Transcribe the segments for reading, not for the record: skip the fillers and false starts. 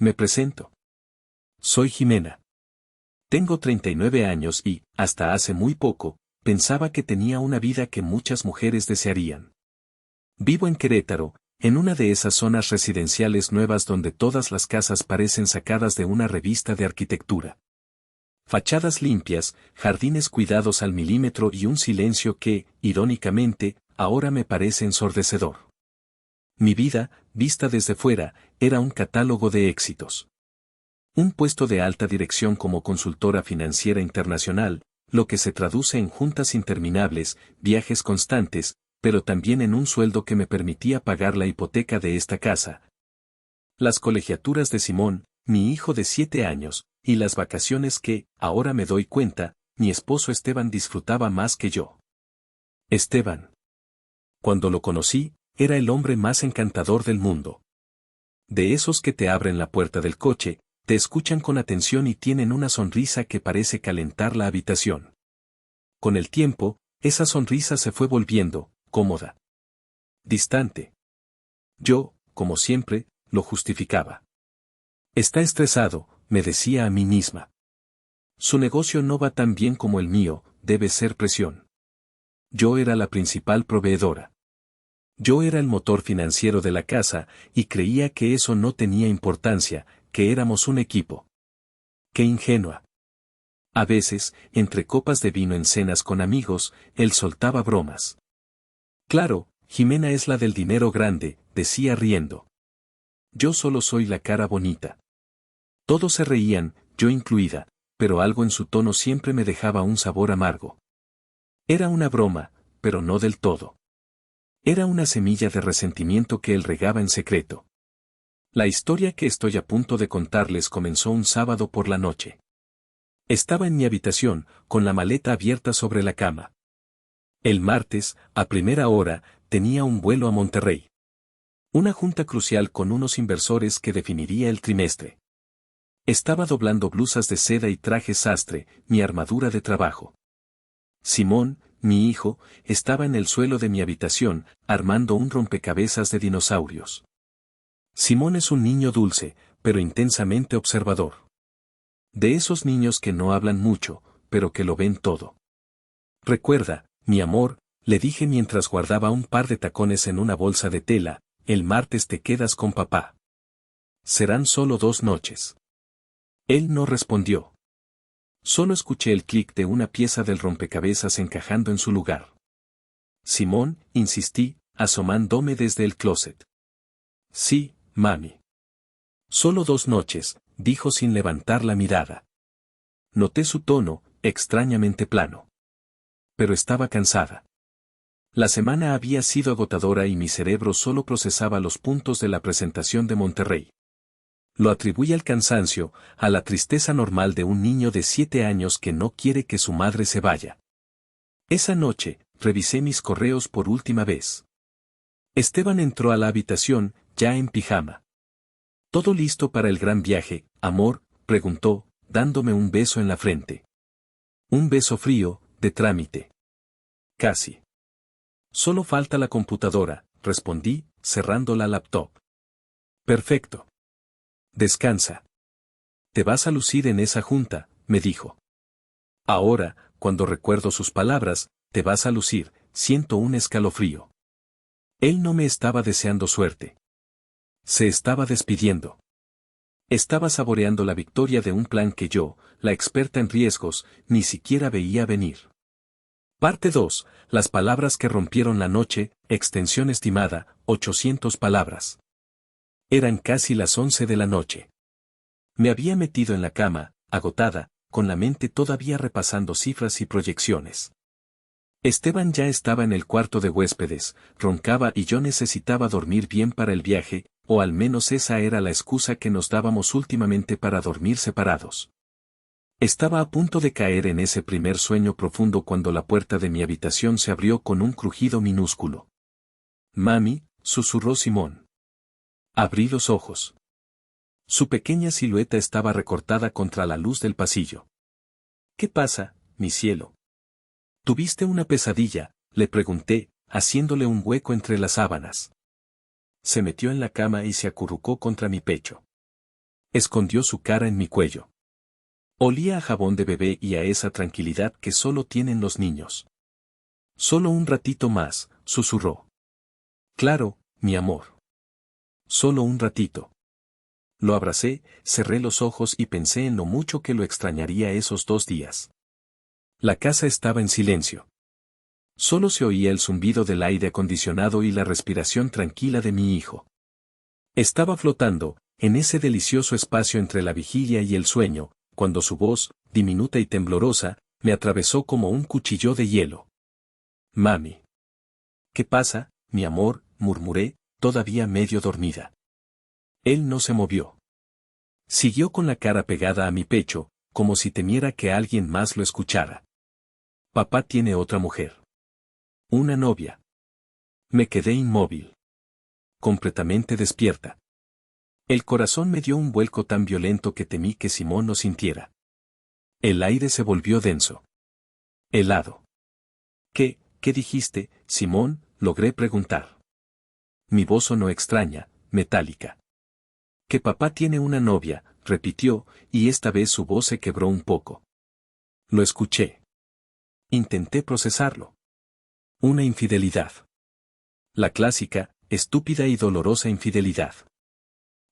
Me presento. Soy Jimena. Tengo 39 años y, hasta hace muy poco, pensaba que tenía una vida que muchas mujeres desearían. Vivo en Querétaro, en una de esas zonas residenciales nuevas donde todas las casas parecen sacadas de una revista de arquitectura. Fachadas limpias, jardines cuidados al milímetro y un silencio que, irónicamente, ahora me parece ensordecedor. Mi vida, vista desde fuera, era un catálogo de éxitos. Un puesto de alta dirección como consultora financiera internacional, lo que se traduce en juntas interminables, viajes constantes, pero también en un sueldo que me permitía pagar la hipoteca de esta casa. Las colegiaturas de Simón, mi hijo de 7 años, y las vacaciones que, ahora me doy cuenta, mi esposo Esteban disfrutaba más que yo. Esteban. Cuando lo conocí, era el hombre más encantador del mundo. De esos que te abren la puerta del coche, te escuchan con atención y tienen una sonrisa que parece calentar la habitación. Con el tiempo, esa sonrisa se fue volviendo, cómoda. Distante. Yo, como siempre, lo justificaba. Está estresado, me decía a mí misma. Su negocio no va tan bien como el mío, debe ser presión. Yo era la principal proveedora. Yo era el motor financiero de la casa, y creía que eso no tenía importancia, que éramos un equipo. ¡Qué ingenua! A veces, entre copas de vino en cenas con amigos, él soltaba bromas. Claro, Jimena es la del dinero grande, decía riendo. Yo solo soy la cara bonita. Todos se reían, yo incluida, pero algo en su tono siempre me dejaba un sabor amargo. Era una broma, pero no del todo. Era una semilla de resentimiento que él regaba en secreto. La historia que estoy a punto de contarles comenzó un sábado por la noche. Estaba en mi habitación, con la maleta abierta sobre la cama. El martes, a primera hora, tenía un vuelo a Monterrey. Una junta crucial con unos inversores que definiría el trimestre. Estaba doblando blusas de seda y trajes sastre, mi armadura de trabajo. Simón, mi hijo, estaba en el suelo de mi habitación, armando un rompecabezas de dinosaurios. Simón es un niño dulce, pero intensamente observador. De esos niños que no hablan mucho, pero que lo ven todo. Recuerda, mi amor, le dije mientras guardaba un par de tacones en una bolsa de tela, el martes te quedas con papá. Serán solo 2 noches. Él no respondió. Solo escuché el clic de una pieza del rompecabezas encajando en su lugar. Simón, insistí, asomándome desde el closet. Sí, mami. Solo 2 noches, dijo sin levantar la mirada. Noté su tono, extrañamente plano. Pero estaba cansada. La semana había sido agotadora y mi cerebro solo procesaba los puntos de la presentación de Monterrey. Lo atribuí al cansancio, a la tristeza normal de un niño de 7 años que no quiere que su madre se vaya. Esa noche, revisé mis correos por última vez. Esteban entró a la habitación, ya en pijama. ¿Todo listo para el gran viaje, amor?, preguntó, dándome un beso en la frente. Un beso frío, de trámite. Casi. Solo falta la computadora, respondí, cerrando la laptop. Perfecto. Descansa. Te vas a lucir en esa junta, me dijo. Ahora, cuando recuerdo sus palabras, te vas a lucir, siento un escalofrío. Él no me estaba deseando suerte. Se estaba despidiendo. Estaba saboreando la victoria de un plan que yo, la experta en riesgos, ni siquiera veía venir. Parte 2. Las palabras que rompieron la noche, extensión estimada, 800 palabras. Eran casi las 11 de la noche. Me había metido en la cama, agotada, con la mente todavía repasando cifras y proyecciones. Esteban ya estaba en el cuarto de huéspedes, roncaba y yo necesitaba dormir bien para el viaje, o al menos esa era la excusa que nos dábamos últimamente para dormir separados. Estaba a punto de caer en ese primer sueño profundo cuando la puerta de mi habitación se abrió con un crujido minúsculo. Mami, susurró Simón. Abrí los ojos. Su pequeña silueta estaba recortada contra la luz del pasillo. ¿Qué pasa, mi cielo? ¿Tuviste una pesadilla?, le pregunté, haciéndole un hueco entre las sábanas. Se metió en la cama y se acurrucó contra mi pecho. Escondió su cara en mi cuello. Olía a jabón de bebé y a esa tranquilidad que solo tienen los niños. Solo un ratito más, susurró. Claro, mi amor. Solo un ratito. Lo abracé, cerré los ojos y pensé en lo mucho que lo extrañaría esos 2 días. La casa estaba en silencio. Solo se oía el zumbido del aire acondicionado y la respiración tranquila de mi hijo. Estaba flotando, en ese delicioso espacio entre la vigilia y el sueño, cuando su voz, diminuta y temblorosa, me atravesó como un cuchillo de hielo. Mami. ¿Qué pasa, mi amor?, murmuré, todavía medio dormida. Él no se movió. Siguió con la cara pegada a mi pecho, como si temiera que alguien más lo escuchara. Papá tiene otra mujer. Una novia. Me quedé inmóvil. Completamente despierta. El corazón me dio un vuelco tan violento que temí que Simón lo sintiera. El aire se volvió denso. Helado. ¿Qué dijiste, Simón?, logré preguntar. Mi voz sonó extraña, metálica. Que papá tiene una novia, repitió, y esta vez su voz se quebró un poco. Lo escuché. Intenté procesarlo. Una infidelidad. La clásica, estúpida y dolorosa infidelidad.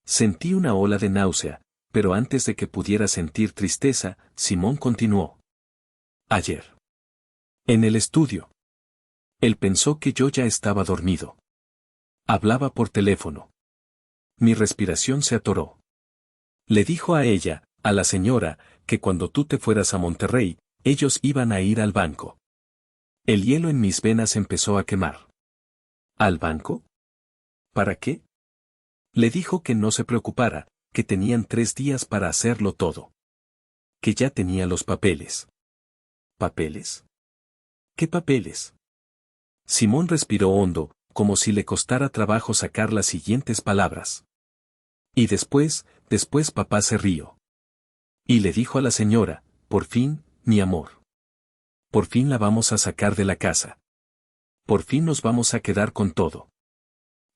Sentí una ola de náusea, pero antes de que pudiera sentir tristeza, Simón continuó. Ayer. En el estudio. Él pensó que yo ya estaba dormido. Hablaba por teléfono. Mi respiración se atoró. Le dijo a ella, a la señora, que cuando tú te fueras a Monterrey, ellos iban a ir al banco. El hielo en mis venas empezó a quemar. ¿Al banco? ¿Para qué? Le dijo que no se preocupara, que tenían 3 días para hacerlo todo. Que ya tenía los papeles. ¿Papeles? ¿Qué papeles? Simón respiró hondo, como si le costara trabajo sacar las siguientes palabras. Y después papá se rió. Y le dijo a la señora, por fin, mi amor. Por fin la vamos a sacar de la casa. Por fin nos vamos a quedar con todo.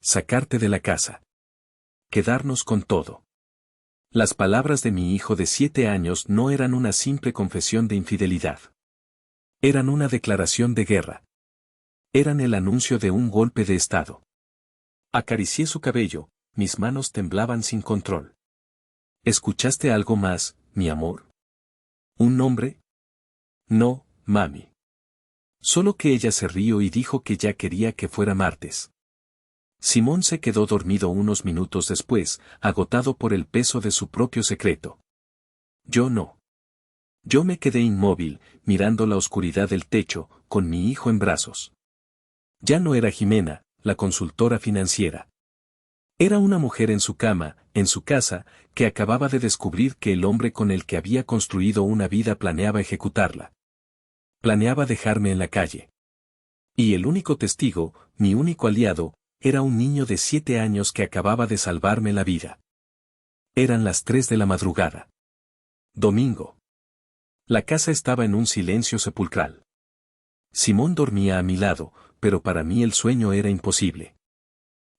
Sacarte de la casa. Quedarnos con todo. Las palabras de mi hijo de 7 años no eran una simple confesión de infidelidad. Eran una declaración de guerra. Eran el anuncio de un golpe de estado. Acaricié su cabello, mis manos temblaban sin control. ¿Escuchaste algo más, mi amor? ¿Un nombre? No, mami. Solo que ella se rió y dijo que ya quería que fuera martes. Simón se quedó dormido unos minutos después, agotado por el peso de su propio secreto. Yo no. Yo me quedé inmóvil, mirando la oscuridad del techo, con mi hijo en brazos. Ya no era Jimena, la consultora financiera. Era una mujer en su cama, en su casa, que acababa de descubrir que el hombre con el que había construido una vida planeaba ejecutarla. Planeaba dejarme en la calle. Y el único testigo, mi único aliado, era un niño de 7 años que acababa de salvarme la vida. Eran las 3 de la madrugada. Domingo. La casa estaba en un silencio sepulcral. Simón dormía a mi lado, pero para mí el sueño era imposible.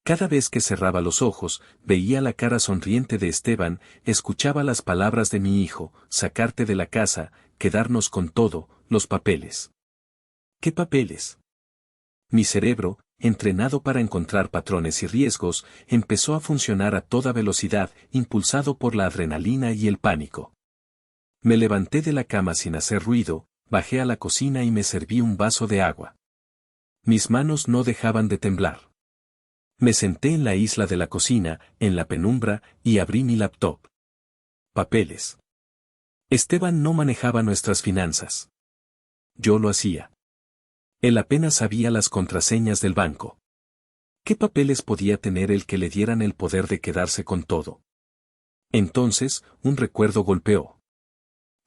Cada vez que cerraba los ojos, veía la cara sonriente de Esteban, escuchaba las palabras de mi hijo, sacarte de la casa, quedarnos con todo, los papeles. ¿Qué papeles? Mi cerebro, entrenado para encontrar patrones y riesgos, empezó a funcionar a toda velocidad, impulsado por la adrenalina y el pánico. Me levanté de la cama sin hacer ruido, bajé a la cocina y me serví un vaso de agua. Mis manos no dejaban de temblar. Me senté en la isla de la cocina, en la penumbra, y abrí mi laptop. Papeles. Esteban no manejaba nuestras finanzas. Yo lo hacía. Él apenas sabía las contraseñas del banco. ¿Qué papeles podía tener el que le dieran el poder de quedarse con todo? Entonces, un recuerdo golpeó.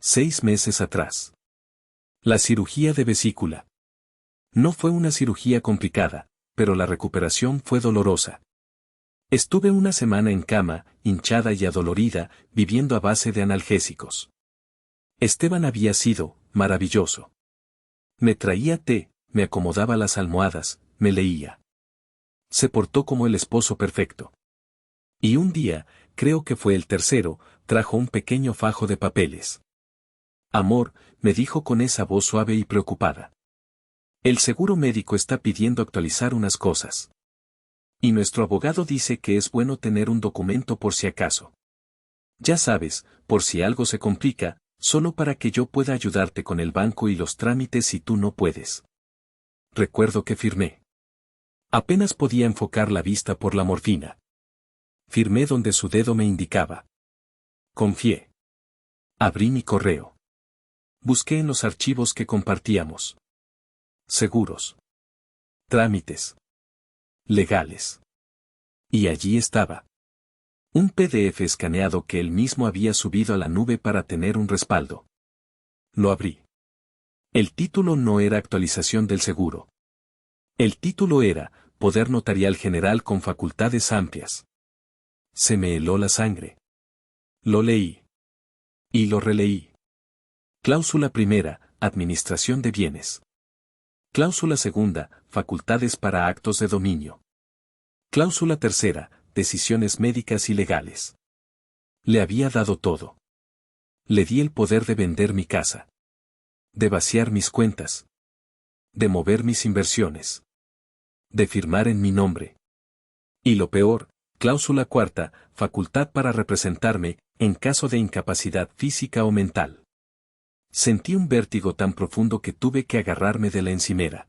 6 meses atrás. La cirugía de vesícula. No fue una cirugía complicada, pero la recuperación fue dolorosa. Estuve una semana en cama, hinchada y adolorida, viviendo a base de analgésicos. Esteban había sido maravilloso. Me traía té, me acomodaba las almohadas, me leía. Se portó como el esposo perfecto. Y un día, creo que fue el tercero, trajo un pequeño fajo de papeles. Amor, me dijo con esa voz suave y preocupada. El seguro médico está pidiendo actualizar unas cosas. Y nuestro abogado dice que es bueno tener un documento por si acaso. Ya sabes, por si algo se complica, solo para que yo pueda ayudarte con el banco y los trámites si tú no puedes. Recuerdo que firmé. Apenas podía enfocar la vista por la morfina. Firmé donde su dedo me indicaba. Confié. Abrí mi correo. Busqué en los archivos que compartíamos. Seguros. Trámites. Legales. Y allí estaba. Un PDF escaneado que él mismo había subido a la nube para tener un respaldo. Lo abrí. El título no era actualización del seguro. El título era Poder Notarial General con facultades amplias. Se me heló la sangre. Lo leí. Y lo releí. Cláusula primera, Administración de bienes. Cláusula segunda, Facultades para actos de dominio. Cláusula tercera, Decisiones médicas y legales. Le había dado todo. Le di el poder de vender mi casa. De vaciar mis cuentas. De mover mis inversiones. De firmar en mi nombre. Y lo peor, cláusula cuarta, facultad para representarme, en caso de incapacidad física o mental. Sentí un vértigo tan profundo que tuve que agarrarme de la encimera.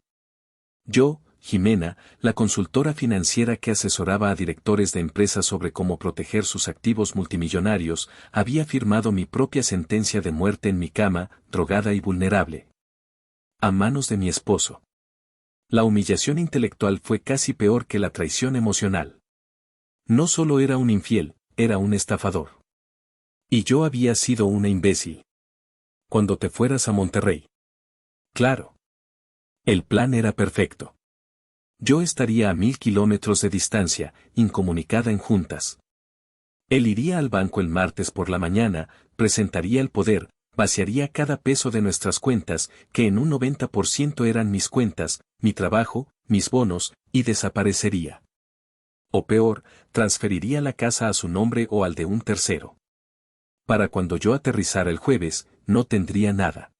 Yo, Jimena, la consultora financiera que asesoraba a directores de empresas sobre cómo proteger sus activos multimillonarios, había firmado mi propia sentencia de muerte en mi cama, drogada y vulnerable. A manos de mi esposo. La humillación intelectual fue casi peor que la traición emocional. No solo era un infiel, era un estafador. Y yo había sido una imbécil. Cuando te fueras a Monterrey. Claro. El plan era perfecto. Yo estaría a 1000 kilómetros de distancia, incomunicada en juntas. Él iría al banco el martes por la mañana, presentaría el poder, vaciaría cada peso de nuestras cuentas, que en un 90% eran mis cuentas, mi trabajo, mis bonos, y desaparecería. O peor, transferiría la casa a su nombre o al de un tercero. Para cuando yo aterrizara el jueves, no tendría nada.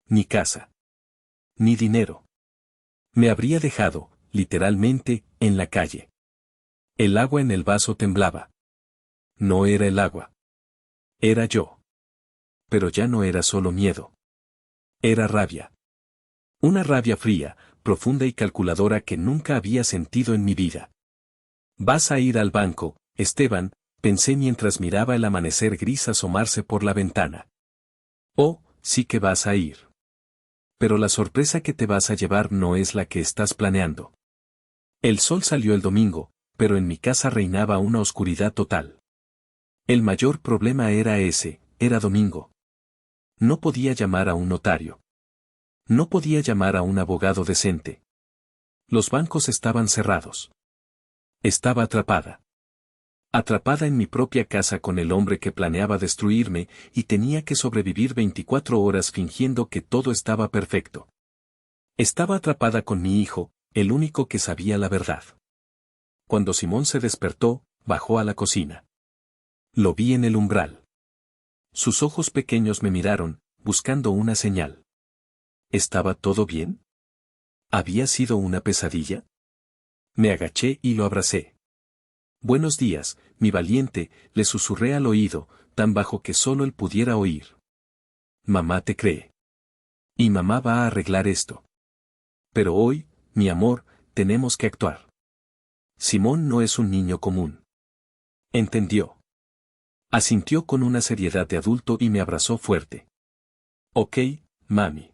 Ni casa. Ni dinero. Me habría dejado, literalmente, en la calle. El agua en el vaso temblaba. No era el agua. Era yo. Pero ya no era solo miedo. Era rabia. Una rabia fría, profunda y calculadora que nunca había sentido en mi vida. Vas a ir al banco, Esteban, pensé mientras miraba el amanecer gris asomarse por la ventana. Oh, sí que vas a ir. Pero la sorpresa que te vas a llevar no es la que estás planeando. El sol salió el domingo, pero en mi casa reinaba una oscuridad total. El mayor problema era ese, era domingo. No podía llamar a un notario. No podía llamar a un abogado decente. Los bancos estaban cerrados. Estaba atrapada. Atrapada en mi propia casa con el hombre que planeaba destruirme, y tenía que sobrevivir 24 horas fingiendo que todo estaba perfecto. Estaba atrapada con mi hijo, el único que sabía la verdad. Cuando Simón se despertó, bajó a la cocina. Lo vi en el umbral. Sus ojos pequeños me miraron, buscando una señal. ¿Estaba todo bien? ¿Había sido una pesadilla? Me agaché y lo abracé. Buenos días, mi valiente, le susurré al oído, tan bajo que solo él pudiera oír. Mamá te cree. Y mamá va a arreglar esto. Pero hoy, mi amor, tenemos que actuar. Simón no es un niño común. Entendió. Asintió con una seriedad de adulto y me abrazó fuerte. Ok, mami.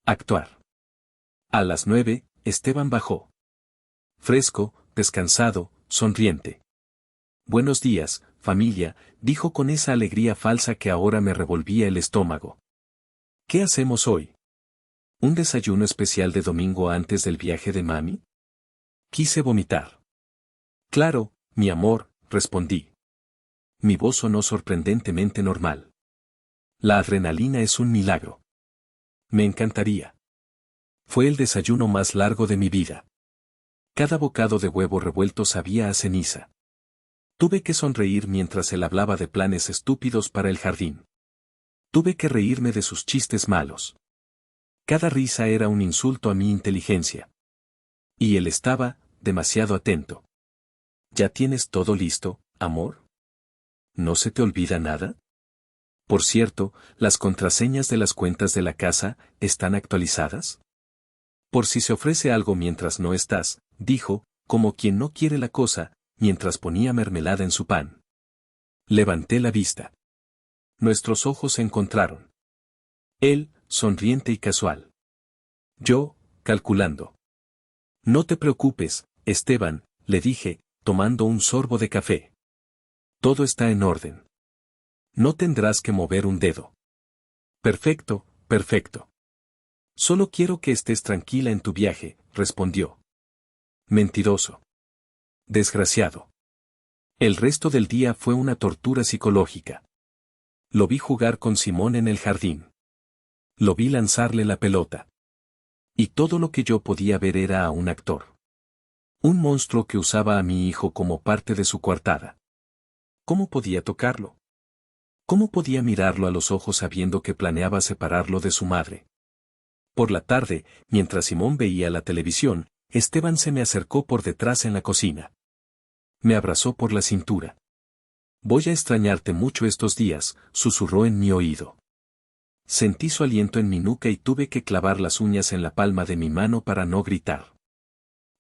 Actuar. A las 9, Esteban bajó. Fresco, descansado, sonriente. Buenos días, familia, dijo con esa alegría falsa que ahora me revolvía el estómago. ¿Qué hacemos hoy? ¿Un desayuno especial de domingo antes del viaje de mami? Quise vomitar. Claro, mi amor, respondí. Mi voz sonó sorprendentemente normal. La adrenalina es un milagro. Me encantaría. Fue el desayuno más largo de mi vida. Cada bocado de huevo revuelto sabía a ceniza. Tuve que sonreír mientras él hablaba de planes estúpidos para el jardín. Tuve que reírme de sus chistes malos. Cada risa era un insulto a mi inteligencia. Y él estaba, demasiado atento. ¿Ya tienes todo listo, amor? ¿No se te olvida nada? Por cierto, ¿las contraseñas de las cuentas de la casa están actualizadas? Por si se ofrece algo mientras no estás, dijo, como quien no quiere la cosa, mientras ponía mermelada en su pan. Levanté la vista. Nuestros ojos se encontraron. Él, sonriente y casual. Yo, calculando. No te preocupes, Esteban, le dije, tomando un sorbo de café. Todo está en orden. No tendrás que mover un dedo. Perfecto, perfecto. Solo quiero que estés tranquila en tu viaje, respondió. Mentiroso. Desgraciado. El resto del día fue una tortura psicológica. Lo vi jugar con Simón en el jardín. Lo vi lanzarle la pelota. Y todo lo que yo podía ver era a un actor. Un monstruo que usaba a mi hijo como parte de su coartada. ¿Cómo podía tocarlo? ¿Cómo podía mirarlo a los ojos sabiendo que planeaba separarlo de su madre? Por la tarde, mientras Simón veía la televisión, Esteban se me acercó por detrás en la cocina. Me abrazó por la cintura. Voy a extrañarte mucho estos días, susurró en mi oído. Sentí su aliento en mi nuca y tuve que clavar las uñas en la palma de mi mano para no gritar.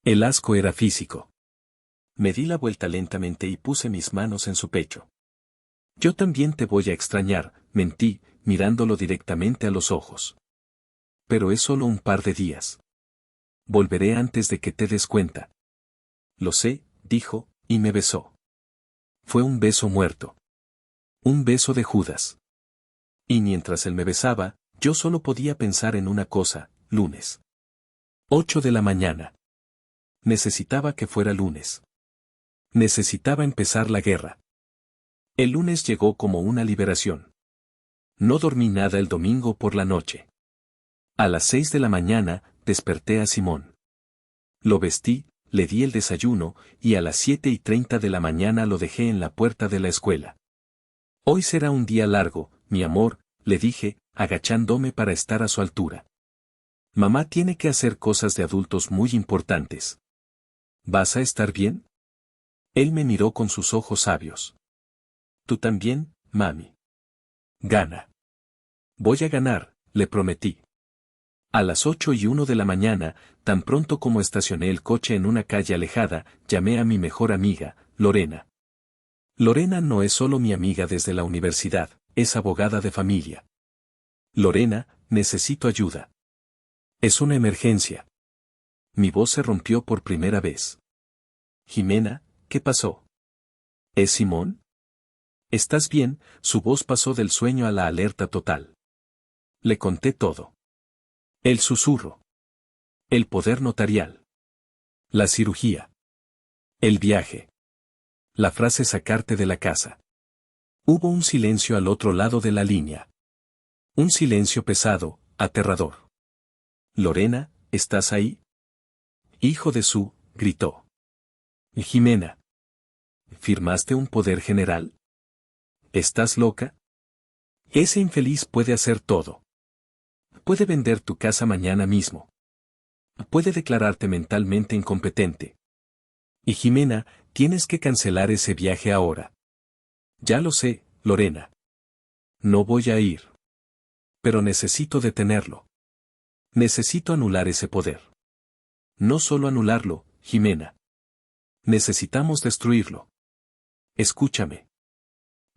El asco era físico. Me di la vuelta lentamente y puse mis manos en su pecho. Yo también te voy a extrañar, mentí, mirándolo directamente a los ojos. Pero es solo un par de días. Volveré antes de que te des cuenta. Lo sé, dijo, y me besó. Fue un beso muerto. Un beso de Judas. Y mientras él me besaba, yo solo podía pensar en una cosa, lunes. 8 de la mañana. Necesitaba que fuera lunes. Necesitaba empezar la guerra. El lunes llegó como una liberación. No dormí nada el domingo por la noche. A las 6 de la mañana, desperté a Simón. Lo vestí, le di el desayuno, y a las 7:30 de la mañana lo dejé en la puerta de la escuela. Hoy será un día largo, mi amor, le dije, agachándome para estar a su altura. Mamá tiene que hacer cosas de adultos muy importantes. ¿Vas a estar bien? Él me miró con sus ojos sabios. Tú también, mami. Gana. Voy a ganar, le prometí. A las 8:01 de la mañana, tan pronto como estacioné el coche en una calle alejada, llamé a mi mejor amiga, Lorena. Lorena no es solo mi amiga desde la universidad, es abogada de familia. Lorena, necesito ayuda. Es una emergencia. Mi voz se rompió por primera vez. Jimena, ¿qué pasó? ¿Es Simón? ¿Estás bien? Su voz pasó del sueño a la alerta total. Le conté todo. El susurro. El poder notarial. La cirugía. El viaje. La frase sacarte de la casa. Hubo un silencio al otro lado de la línea. Un silencio pesado, aterrador. Lorena, ¿estás ahí? Hijo de su, gritó. Jimena. ¿Firmaste un poder general? ¿Estás loca? Ese infeliz puede hacer todo. Puede vender tu casa mañana mismo. Puede declararte mentalmente incompetente. Y Jimena, tienes que cancelar ese viaje ahora. Ya lo sé, Lorena. No voy a ir. Pero necesito detenerlo. Necesito anular ese poder. No solo anularlo, Jimena. Necesitamos destruirlo. Escúchame.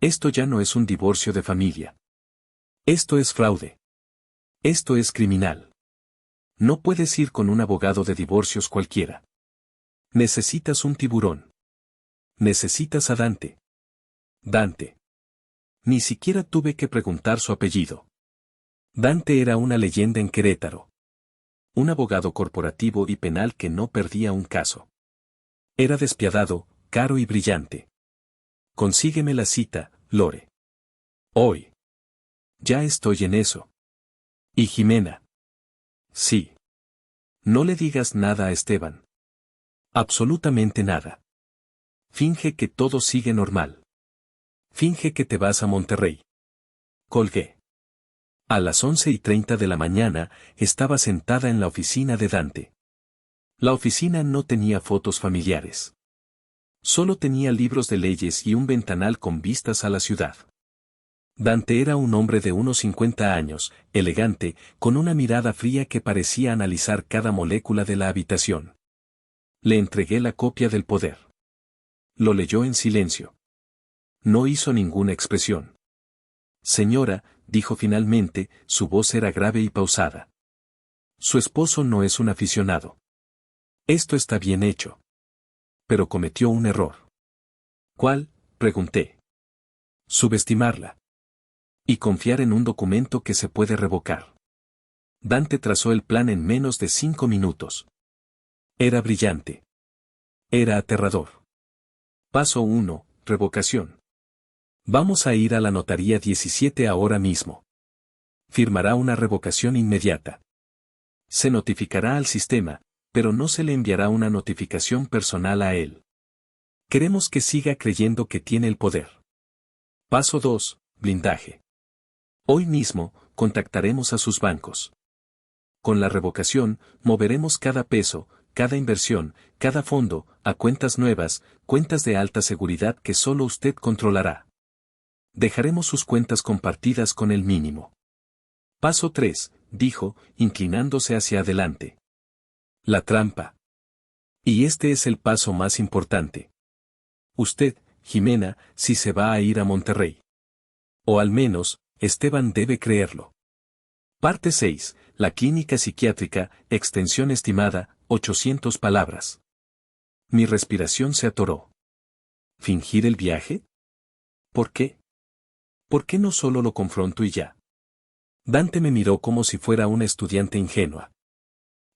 Esto ya no es un divorcio de familia. Esto es fraude. Esto es criminal. No puedes ir con un abogado de divorcios cualquiera. Necesitas un tiburón. Necesitas a Dante. Dante. Ni siquiera tuve que preguntar su apellido. Dante era una leyenda en Querétaro. Un abogado corporativo y penal que no perdía un caso. Era despiadado, caro y brillante. Consígueme la cita, Lore. Hoy. Ya estoy en eso. ¿Y Jimena? Sí. No le digas nada a Esteban. Absolutamente nada. Finge que todo sigue normal. Finge que te vas a Monterrey. Colgué. A las 11:30 de la mañana, estaba sentada en la oficina de Dante. La oficina no tenía fotos familiares. Solo tenía libros de leyes y un ventanal con vistas a la ciudad. Dante era un hombre de unos 50 años, elegante, con una mirada fría que parecía analizar cada molécula de la habitación. Le entregué la copia del poder. Lo leyó en silencio. No hizo ninguna expresión. Señora, dijo finalmente, su voz era grave y pausada. Su esposo no es un aficionado. Esto está bien hecho. Pero cometió un error. ¿Cuál?, pregunté. Subestimarla. Y confiar en un documento que se puede revocar. Dante trazó el plan en menos de 5 minutos. Era brillante. Era aterrador. Paso 1, revocación. Vamos a ir a la notaría 17 ahora mismo. Firmará una revocación inmediata. Se notificará al sistema, pero no se le enviará una notificación personal a él. Queremos que siga creyendo que tiene el poder. Paso 2, blindaje. Hoy mismo, contactaremos a sus bancos. Con la revocación, moveremos cada peso, cada inversión, cada fondo, a cuentas nuevas, cuentas de alta seguridad que solo usted controlará. Dejaremos sus cuentas compartidas con el mínimo. Paso 3, dijo, inclinándose hacia adelante. La trampa. Y este es el paso más importante. Usted, Jimena, si se va a ir a Monterrey. O al menos, Esteban debe creerlo. Parte 6, la clínica psiquiátrica, extensión estimada, 800 palabras. Mi respiración se atoró. ¿Fingir el viaje? ¿Por qué? ¿Por qué no solo lo confronto y ya? Dante me miró como si fuera una estudiante ingenua.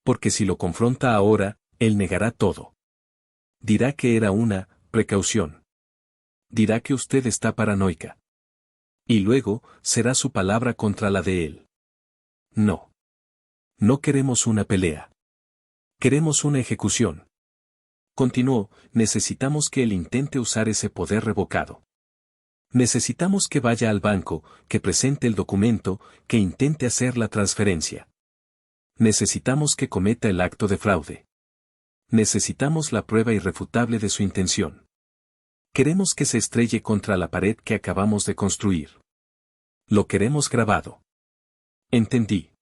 Porque si lo confronta ahora, él negará todo. Dirá que era una precaución. Dirá que usted está paranoica. Y luego, será su palabra contra la de él. No. No queremos una pelea. Queremos una ejecución. Continuó, necesitamos que él intente usar ese poder revocado. Necesitamos que vaya al banco, que presente el documento, que intente hacer la transferencia. Necesitamos que cometa el acto de fraude. Necesitamos la prueba irrefutable de su intención. Queremos que se estrelle contra la pared que acabamos de construir. Lo queremos grabado. Entendí.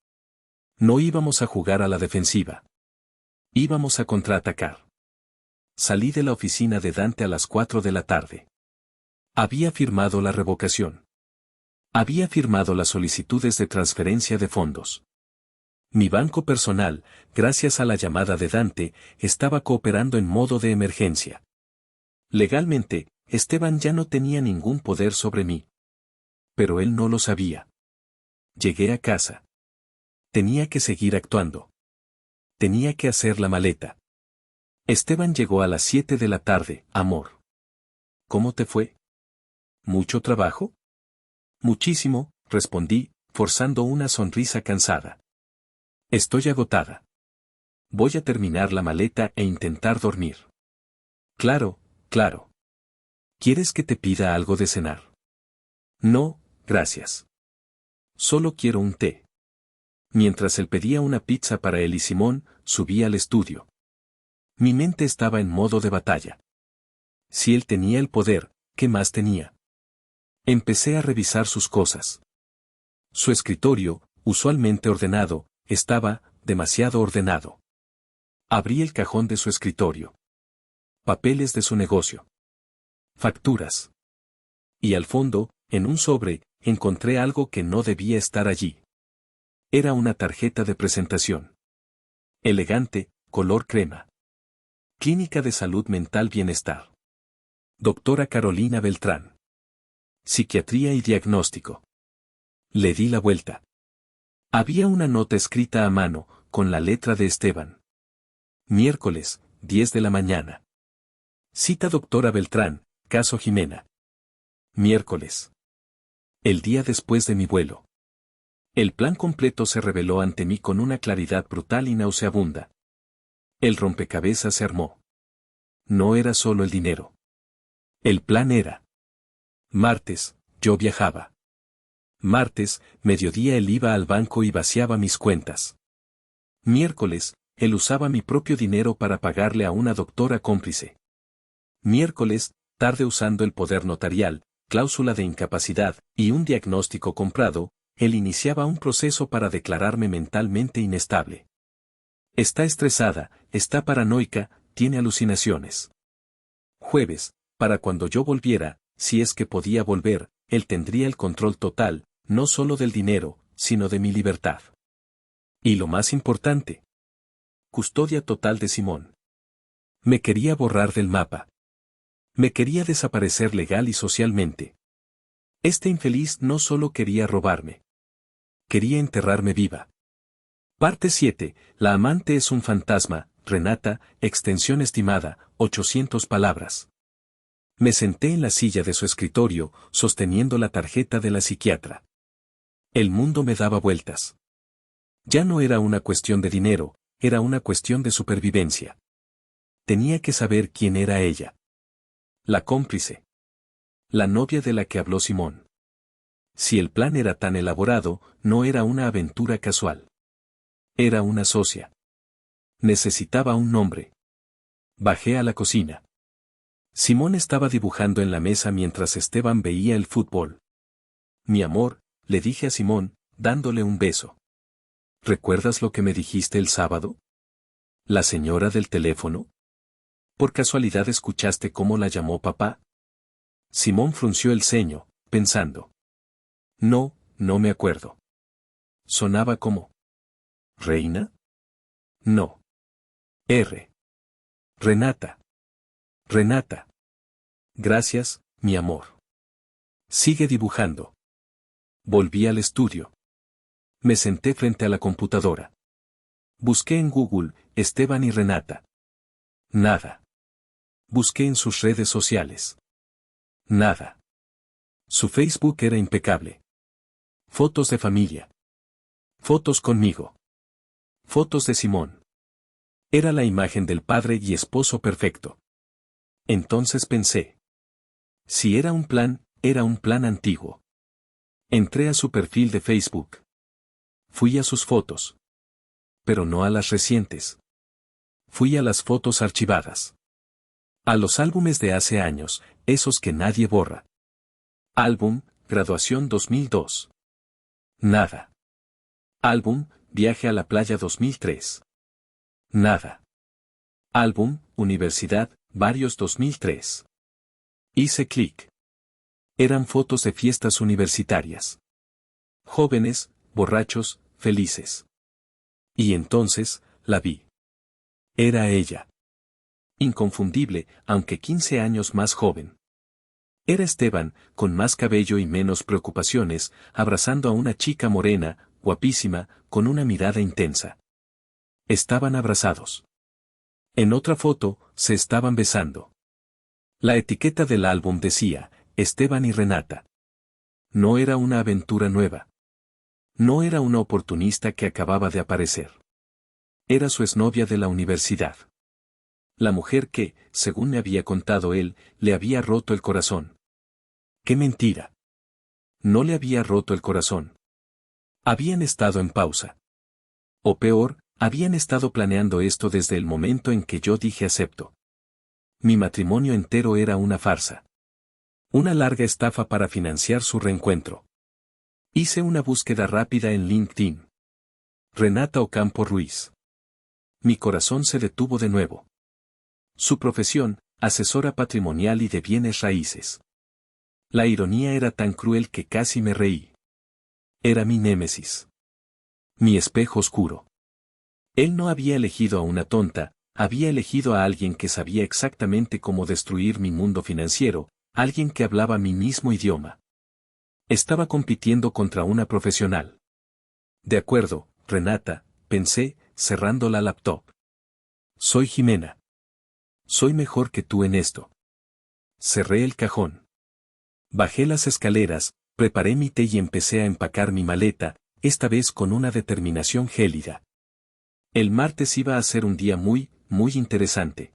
No íbamos a jugar a la defensiva. Íbamos a contraatacar. Salí de la oficina de Dante a las 4 de la tarde. Había firmado la revocación. Había firmado las solicitudes de transferencia de fondos. Mi banco personal, gracias a la llamada de Dante, estaba cooperando en modo de emergencia. Legalmente, Esteban ya no tenía ningún poder sobre mí. Pero él no lo sabía. Llegué a casa. Tenía que seguir actuando. Tenía que hacer la maleta. Esteban llegó a las 7 de la tarde, amor. ¿Cómo te fue? ¿Mucho trabajo? Muchísimo, respondí, forzando una sonrisa cansada. Estoy agotada. Voy a terminar la maleta e intentar dormir. Claro, claro. ¿Quieres que te pida algo de cenar? No, gracias. Solo quiero un té. Mientras él pedía una pizza para él y Simón, subí al estudio. Mi mente estaba en modo de batalla. Si él tenía el poder, ¿qué más tenía? Empecé a revisar sus cosas. Su escritorio, usualmente ordenado, estaba demasiado ordenado. Abrí el cajón de su escritorio. Papeles de su negocio. Facturas. Y al fondo, en un sobre, encontré algo que no debía estar allí. Era una tarjeta de presentación. Elegante, color crema. Clínica de Salud Mental Bienestar. Doctora Carolina Beltrán. Psiquiatría y diagnóstico. Le di la vuelta. Había una nota escrita a mano, con la letra de Esteban. Miércoles, 10 de la mañana. Cita doctora Beltrán, caso Jimena. Miércoles. El día después de mi vuelo. El plan completo se reveló ante mí con una claridad brutal y nauseabunda. El rompecabezas se armó. No era solo el dinero. El plan era: martes, yo viajaba. Martes, mediodía él iba al banco y vaciaba mis cuentas. Miércoles, él usaba mi propio dinero para pagarle a una doctora cómplice. Miércoles, tarde usando el poder notarial, cláusula de incapacidad y un diagnóstico comprado, él iniciaba un proceso para declararme mentalmente inestable. Está estresada, está paranoica, tiene alucinaciones. Jueves, para cuando yo volviera, si es que podía volver, él tendría el control total, no solo del dinero, sino de mi libertad. Y lo más importante: custodia total de Simón. Me quería borrar del mapa. Me quería desaparecer legal y socialmente. Este infeliz no solo quería robarme. Quería enterrarme viva. Parte 7. La amante es un fantasma, Renata, extensión estimada, 800 palabras. Me senté en la silla de su escritorio, sosteniendo la tarjeta de la psiquiatra. El mundo me daba vueltas. Ya no era una cuestión de dinero, era una cuestión de supervivencia. Tenía que saber quién era ella. La cómplice. La novia de la que habló Simón. Si el plan era tan elaborado, no era una aventura casual. Era una socia. Necesitaba un nombre. Bajé a la cocina. Simón estaba dibujando en la mesa mientras Esteban veía el fútbol. Mi amor, le dije a Simón, dándole un beso. ¿Recuerdas lo que me dijiste el sábado? ¿La señora del teléfono? ¿Por casualidad escuchaste cómo la llamó papá? Simón frunció el ceño, pensando. No, no me acuerdo. Sonaba como: ¿Reina? No. R. Renata. Renata. Gracias, mi amor. Sigue dibujando. Volví al estudio. Me senté frente a la computadora. Busqué en Google, Esteban y Renata. Nada. Busqué en sus redes sociales. Nada. Su Facebook era impecable. Fotos de familia. Fotos conmigo. Fotos de Simón. Era la imagen del padre y esposo perfecto. Entonces pensé. Si era un plan antiguo. Entré a su perfil de Facebook. Fui a sus fotos. Pero no a las recientes. Fui a las fotos archivadas. A los álbumes de hace años, esos que nadie borra. Álbum, graduación 2002. Nada. Álbum, viaje a la playa 2003. Nada. Álbum, universidad, varios 2003. Hice clic. Eran fotos de fiestas universitarias. Jóvenes, borrachos, felices. Y entonces, la vi. Era ella. Inconfundible, aunque 15 años más joven. Era Esteban, con más cabello y menos preocupaciones, abrazando a una chica morena, guapísima, con una mirada intensa. Estaban abrazados. En otra foto, se estaban besando. La etiqueta del álbum decía, Esteban y Renata. No era una aventura nueva. No era una oportunista que acababa de aparecer. Era su exnovia de la universidad. La mujer que, según me había contado él, le había roto el corazón. ¡Qué mentira! No le había roto el corazón. Habían estado en pausa. O peor, habían estado planeando esto desde el momento en que yo dije acepto. Mi matrimonio entero era una farsa. Una larga estafa para financiar su reencuentro. Hice una búsqueda rápida en LinkedIn. Renata Ocampo Ruiz. Mi corazón se detuvo de nuevo. Su profesión, asesora patrimonial y de bienes raíces. La ironía era tan cruel que casi me reí. Era mi némesis. Mi espejo oscuro. Él no había elegido a una tonta, había elegido a alguien que sabía exactamente cómo destruir mi mundo financiero, alguien que hablaba mi mismo idioma. Estaba compitiendo contra una profesional. De acuerdo, Renata, pensé, cerrando la laptop. Soy Jimena. Soy mejor que tú en esto. Cerré el cajón. Bajé las escaleras, preparé mi té y empecé a empacar mi maleta, esta vez con una determinación gélida. El martes iba a ser un día muy, muy interesante.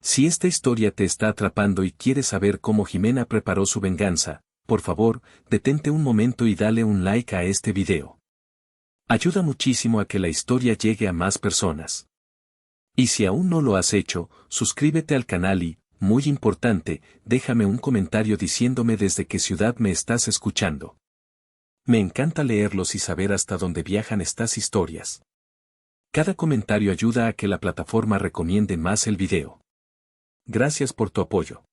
Si esta historia te está atrapando y quieres saber cómo Jimena preparó su venganza, por favor, detente un momento y dale un like a este video. Ayuda muchísimo a que la historia llegue a más personas. Y si aún no lo has hecho, suscríbete al canal y, muy importante, déjame un comentario diciéndome desde qué ciudad me estás escuchando. Me encanta leerlos y saber hasta dónde viajan estas historias. Cada comentario ayuda a que la plataforma recomiende más el video. Gracias por tu apoyo.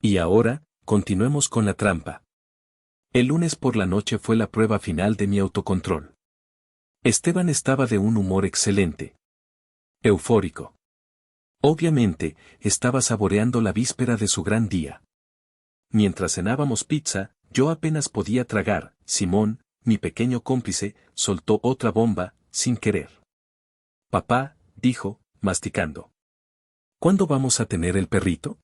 Y ahora, continuemos con la trampa. El lunes por la noche fue la prueba final de mi autocontrol. Esteban estaba de un humor excelente. Eufórico. Obviamente, estaba saboreando la víspera de su gran día. Mientras cenábamos pizza, yo apenas podía tragar. Simón, mi pequeño cómplice, soltó otra bomba, sin querer. Papá, dijo, masticando. ¿Cuándo vamos a tener el perrito?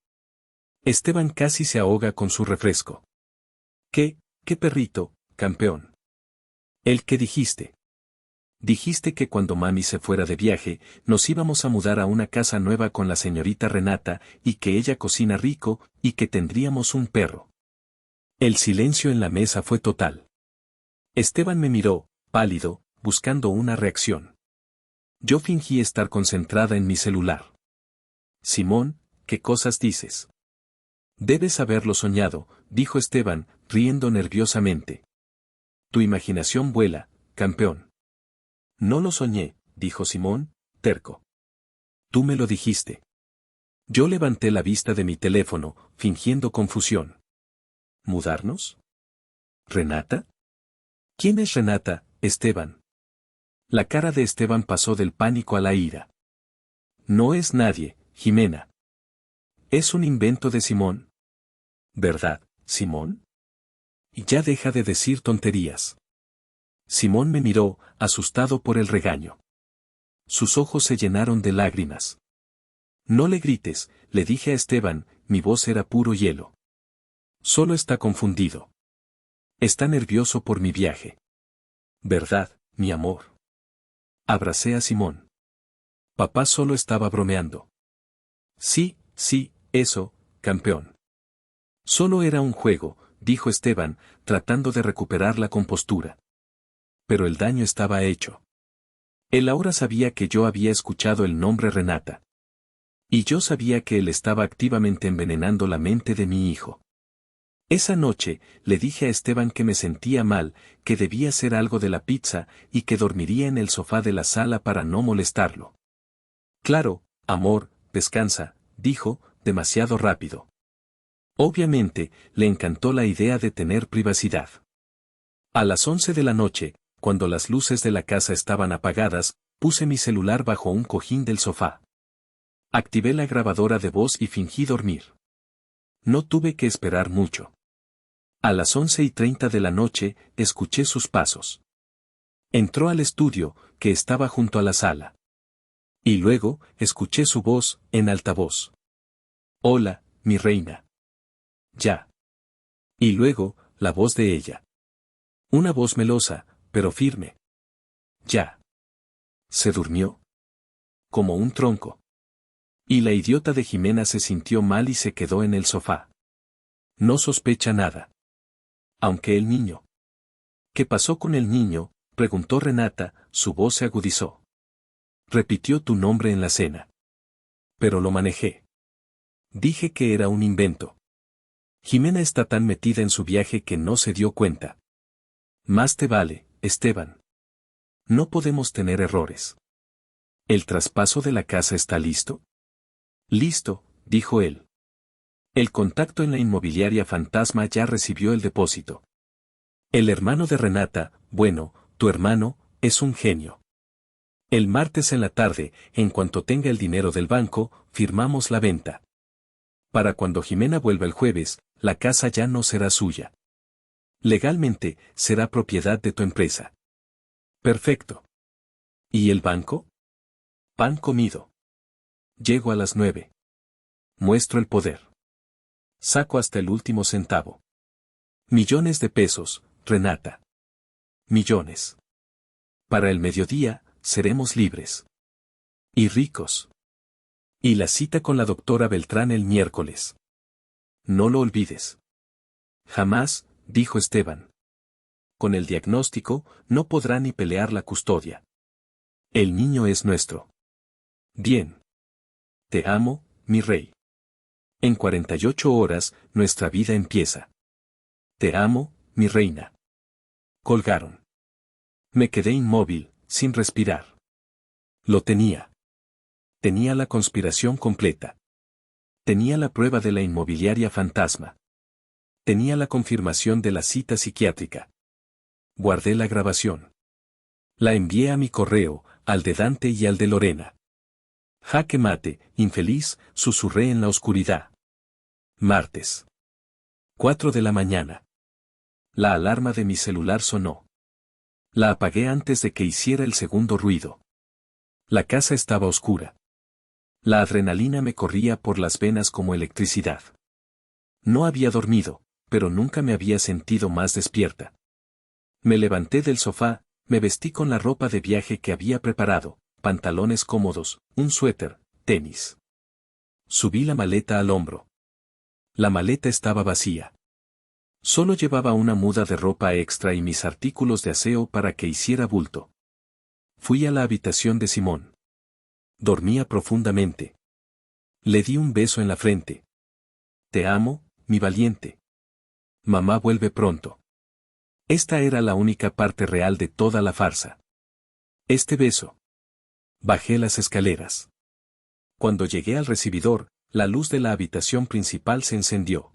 Esteban casi se ahoga con su refresco. ¿Qué perrito, campeón? ¿El que dijiste? Dijiste que cuando mami se fuera de viaje, nos íbamos a mudar a una casa nueva con la señorita Renata, y que ella cocina rico, y que tendríamos un perro. El silencio en la mesa fue total. Esteban me miró, pálido, buscando una reacción. Yo fingí estar concentrada en mi celular. Simón, ¿qué cosas dices? Debes haberlo soñado, dijo Esteban, riendo nerviosamente. Tu imaginación vuela, campeón. No lo soñé, dijo Simón, terco. Tú me lo dijiste. Yo levanté la vista de mi teléfono, fingiendo confusión. ¿Mudarnos? ¿Renata? ¿Quién es Renata, Esteban? La cara de Esteban pasó del pánico a la ira. No es nadie, Jimena. Es un invento de Simón. ¿Verdad, Simón? Y ya deja de decir tonterías. Simón me miró, asustado por el regaño. Sus ojos se llenaron de lágrimas. No le grites, le dije a Esteban, mi voz era puro hielo. Solo está confundido. Está nervioso por mi viaje. ¿Verdad, mi amor? Abracé a Simón. Papá solo estaba bromeando. Sí, eso, campeón. Solo era un juego, dijo Esteban, tratando de recuperar la compostura. Pero el daño estaba hecho. Él ahora sabía que yo había escuchado el nombre Renata. Y yo sabía que él estaba activamente envenenando la mente de mi hijo. Esa noche, le dije a Esteban que me sentía mal, que debía hacer algo de la pizza, y que dormiría en el sofá de la sala para no molestarlo. Claro, amor, descansa, dijo, demasiado rápido. Obviamente, le encantó la idea de tener privacidad. A las 11 de la noche, cuando las luces de la casa estaban apagadas, puse mi celular bajo un cojín del sofá. Activé la grabadora de voz y fingí dormir. No tuve que esperar mucho. A las 11:30 de la noche, escuché sus pasos. Entró al estudio, que estaba junto a la sala. Y luego, escuché su voz, en altavoz. Hola, mi reina. Ya. Y luego, la voz de ella. Una voz melosa, pero firme. Ya. Se durmió. Como un tronco. Y la idiota de Jimena se sintió mal y se quedó en el sofá. No sospecha nada. Aunque el niño. ¿Qué pasó con el niño?, preguntó Renata, su voz se agudizó. Repitió tu nombre en la cena. Pero lo manejé. Dije que era un invento. Jimena está tan metida en su viaje que no se dio cuenta. Más te vale, Esteban. No podemos tener errores. ¿El traspaso de la casa está listo? Listo, dijo él. El contacto en la inmobiliaria fantasma ya recibió el depósito. El hermano de Renata, bueno, tu hermano, es un genio. El martes en la tarde, en cuanto tenga el dinero del banco, firmamos la venta. Para cuando Jimena vuelva el jueves, la casa ya no será suya. Legalmente, será propiedad de tu empresa. Perfecto. ¿Y el banco? Pan comido. Llego a las 9. Muestro el poder. Saco hasta el último centavo. Millones de pesos, Renata. Millones. Para el mediodía, seremos libres. Y ricos. Y la cita con la doctora Beltrán el miércoles. No lo olvides. Jamás, dijo Esteban. Con el diagnóstico, no podrá ni pelear la custodia. El niño es nuestro. Bien. Te amo, mi rey. En 48 horas, nuestra vida empieza. Te amo, mi reina. Colgaron. Me quedé inmóvil, sin respirar. Lo tenía. Tenía la conspiración completa. Tenía la prueba de la inmobiliaria fantasma. Tenía la confirmación de la cita psiquiátrica. Guardé la grabación. La envié a mi correo, al de Dante y al de Lorena. Jaque mate, infeliz, susurré en la oscuridad. Martes. 4 de la mañana. La alarma de mi celular sonó. La apagué antes de que hiciera el segundo ruido. La casa estaba oscura. La adrenalina me corría por las venas como electricidad. No había dormido, pero nunca me había sentido más despierta. Me levanté del sofá, me vestí con la ropa de viaje que había preparado, pantalones cómodos, un suéter, tenis. Subí la maleta al hombro. La maleta estaba vacía. Solo llevaba una muda de ropa extra y mis artículos de aseo para que hiciera bulto. Fui a la habitación de Simón. Dormía profundamente. Le di un beso en la frente. Te amo, mi valiente. Mamá vuelve pronto. Esta era la única parte real de toda la farsa. Este beso. Bajé las escaleras. Cuando llegué al recibidor, la luz de la habitación principal se encendió.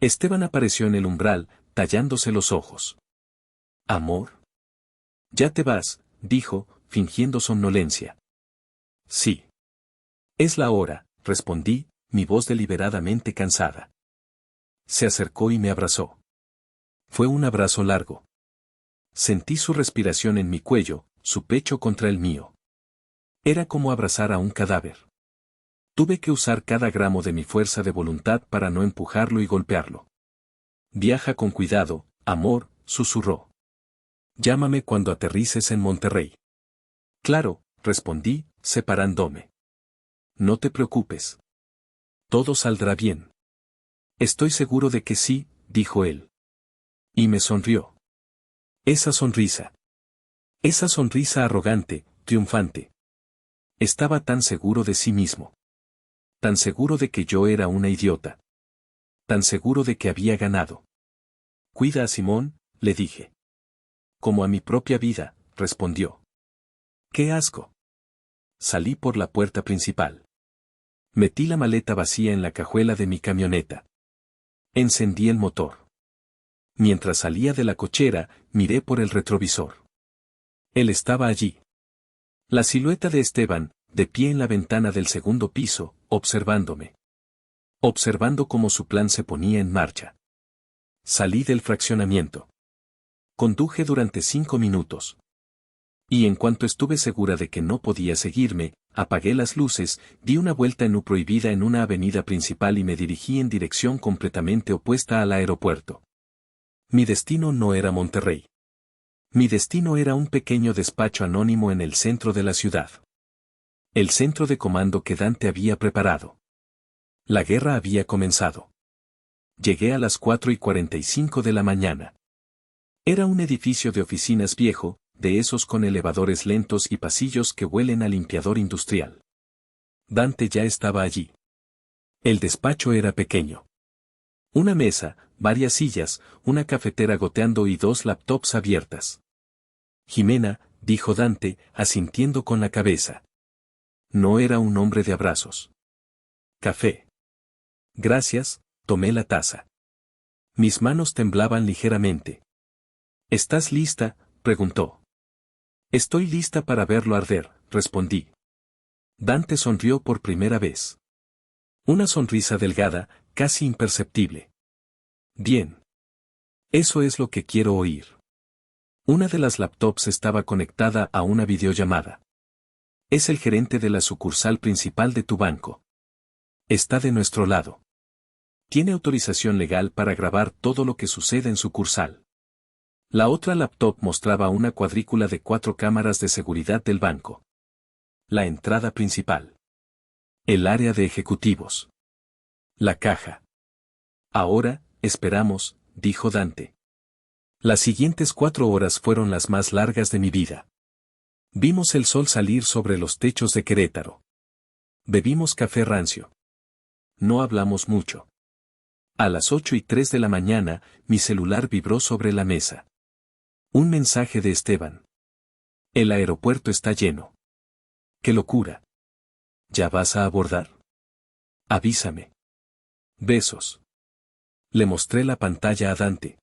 Esteban apareció en el umbral, tallándose los ojos. ¿Amor? Ya te vas, dijo, fingiendo somnolencia. Sí. Es la hora, respondí, mi voz deliberadamente cansada. Se acercó y me abrazó. Fue un abrazo largo. Sentí su respiración en mi cuello, su pecho contra el mío. Era como abrazar a un cadáver. Tuve que usar cada gramo de mi fuerza de voluntad para no empujarlo y golpearlo. Viaja con cuidado, amor, susurró. Llámame cuando aterrices en Monterrey. Claro, respondí, separándome. No te preocupes. Todo saldrá bien. Estoy seguro de que sí, dijo él. Y me sonrió. Esa sonrisa. Esa sonrisa arrogante, triunfante. Estaba tan seguro de sí mismo. Tan seguro de que yo era una idiota. Tan seguro de que había ganado. Cuida a Simón, le dije. Como a mi propia vida, respondió. ¡Qué asco! Salí por la puerta principal. Metí la maleta vacía en la cajuela de mi camioneta. Encendí el motor. Mientras salía de la cochera, miré por el retrovisor. Él estaba allí. La silueta de Esteban, de pie en la ventana del segundo piso, observándome. Observando cómo su plan se ponía en marcha. Salí del fraccionamiento. Conduje durante 5 minutos. Y en cuanto estuve segura de que no podía seguirme, apagué las luces, di una vuelta en U prohibida en una avenida principal y me dirigí en dirección completamente opuesta al aeropuerto. Mi destino no era Monterrey. Mi destino era un pequeño despacho anónimo en el centro de la ciudad. El centro de comando que Dante había preparado. La guerra había comenzado. Llegué a las 4:45 de la mañana. Era un edificio de oficinas viejo, de esos con elevadores lentos y pasillos que huelen a limpiador industrial. Dante ya estaba allí. El despacho era pequeño. Una mesa, varias sillas, una cafetera goteando y 2 laptops abiertas. Jimena, dijo Dante, asintiendo con la cabeza. No era un hombre de abrazos. Café. Gracias, tomé la taza. Mis manos temblaban ligeramente. ¿Estás lista?, preguntó. Estoy lista para verlo arder, respondí. Dante sonrió por primera vez. Una sonrisa delgada, casi imperceptible. Bien. Eso es lo que quiero oír. Una de las laptops estaba conectada a una videollamada. Es el gerente de la sucursal principal de tu banco. Está de nuestro lado. Tiene autorización legal para grabar todo lo que sucede en sucursal. La otra laptop mostraba una cuadrícula de 4 cámaras de seguridad del banco. La entrada principal. El área de ejecutivos. La caja. Ahora, esperamos, dijo Dante. Las siguientes 4 horas fueron las más largas de mi vida. Vimos el sol salir sobre los techos de Querétaro. Bebimos café rancio. No hablamos mucho. A las 8:03 de la mañana, mi celular vibró sobre la mesa. Un mensaje de Esteban. El aeropuerto está lleno. ¡Qué locura! ¿Ya vas a abordar? Avísame. Besos. Le mostré la pantalla a Dante.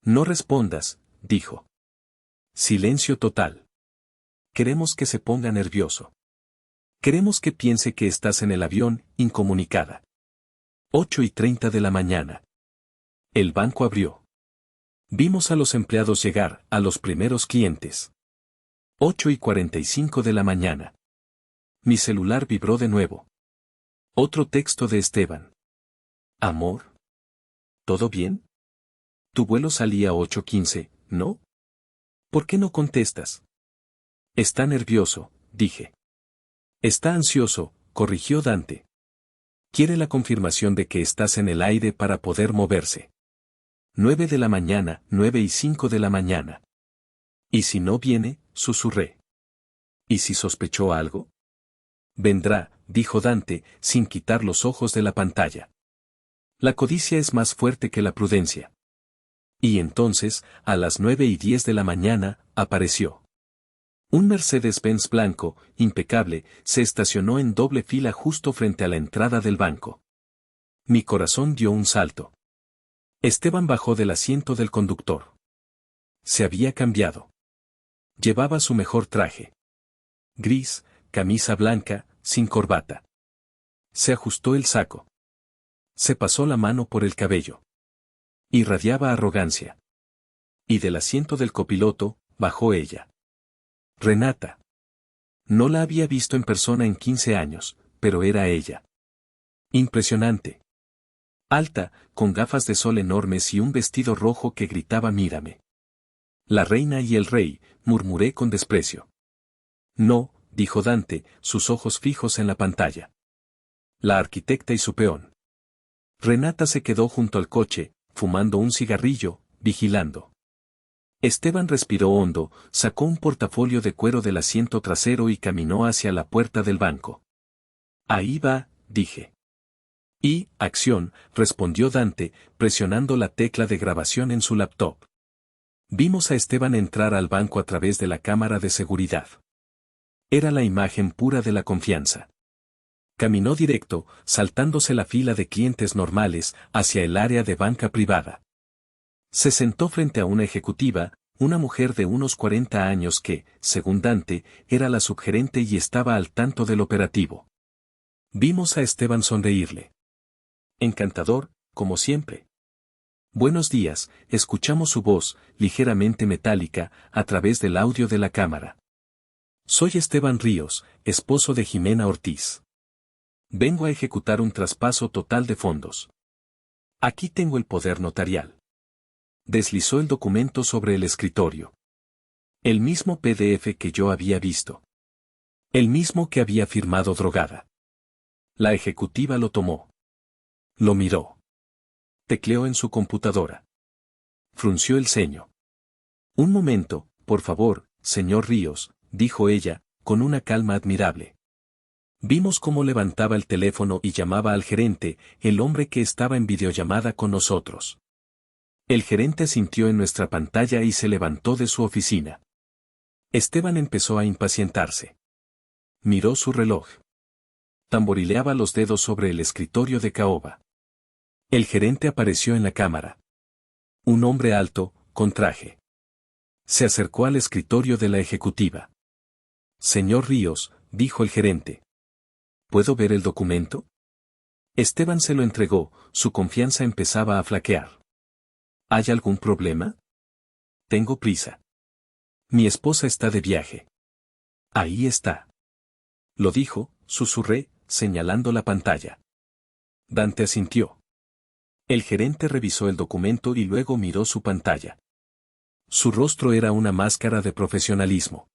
No respondas, dijo. Silencio total. Queremos que se ponga nervioso. Queremos que piense que estás en el avión, incomunicada. 8:30 de la mañana. El banco abrió. Vimos a los empleados llegar, a los primeros clientes. 8:45 de la mañana. Mi celular vibró de nuevo. Otro texto de Esteban. Amor. ¿Todo bien? Tu vuelo salía 8:15, ¿no? ¿Por qué no contestas? Está nervioso, dije. Está ansioso, corrigió Dante. Quiere la confirmación de que estás en el aire para poder moverse. 9 de la mañana, 9:05 de la mañana. ¿Y si no viene? Susurré. ¿Y si sospechó algo? Vendrá, dijo Dante, sin quitar los ojos de la pantalla. La codicia es más fuerte que la prudencia. Y entonces, a las 9:10 de la mañana, apareció. Un Mercedes-Benz blanco, impecable, se estacionó en doble fila justo frente a la entrada del banco. Mi corazón dio un salto. Esteban bajó del asiento del conductor. Se había cambiado. Llevaba su mejor traje. Gris, camisa blanca, sin corbata. Se ajustó el saco. Se pasó la mano por el cabello. Irradiaba arrogancia. Y del asiento del copiloto, bajó ella. Renata. No la había visto en persona en 15 años, pero era ella. Impresionante. Alta, con gafas de sol enormes y un vestido rojo que gritaba mírame. La reina y el rey, murmuré con desprecio. No, dijo Dante, sus ojos fijos en la pantalla. La arquitecta y su peón. Renata se quedó junto al coche, fumando un cigarrillo, vigilando. Esteban respiró hondo, sacó un portafolio de cuero del asiento trasero y caminó hacia la puerta del banco. Ahí va, dije. Y, acción, respondió Dante, presionando la tecla de grabación en su laptop. Vimos a Esteban entrar al banco a través de la cámara de seguridad. Era la imagen pura de la confianza. Caminó directo, saltándose la fila de clientes normales, hacia el área de banca privada. Se sentó frente a una ejecutiva, una mujer de unos 40 años que, según Dante, era la subgerente y estaba al tanto del operativo. Vimos a Esteban sonreírle. Encantador, como siempre. Buenos días, escuchamos su voz, ligeramente metálica, a través del audio de la cámara. Soy Esteban Ríos, esposo de Jimena Ortiz. Vengo a ejecutar un traspaso total de fondos. Aquí tengo el poder notarial. Deslizó el documento sobre el escritorio. El mismo PDF que yo había visto. El mismo que había firmado drogada. La ejecutiva lo tomó. Lo miró. Tecleó en su computadora. Frunció el ceño. Un momento, por favor, señor Ríos, dijo ella, con una calma admirable. Vimos cómo levantaba el teléfono y llamaba al gerente, el hombre que estaba en videollamada con nosotros. El gerente asintió en nuestra pantalla y se levantó de su oficina. Esteban empezó a impacientarse. Miró su reloj. Tamborileaba los dedos sobre el escritorio de caoba. El gerente apareció en la cámara. Un hombre alto, con traje. Se acercó al escritorio de la ejecutiva. Señor Ríos, dijo el gerente. ¿Puedo ver el documento? Esteban se lo entregó, su confianza empezaba a flaquear. ¿Hay algún problema? Tengo prisa. Mi esposa está de viaje. Ahí está. Lo dijo, susurré, señalando la pantalla. Dante asintió. El gerente revisó el documento y luego miró su pantalla. Su rostro era una máscara de profesionalismo.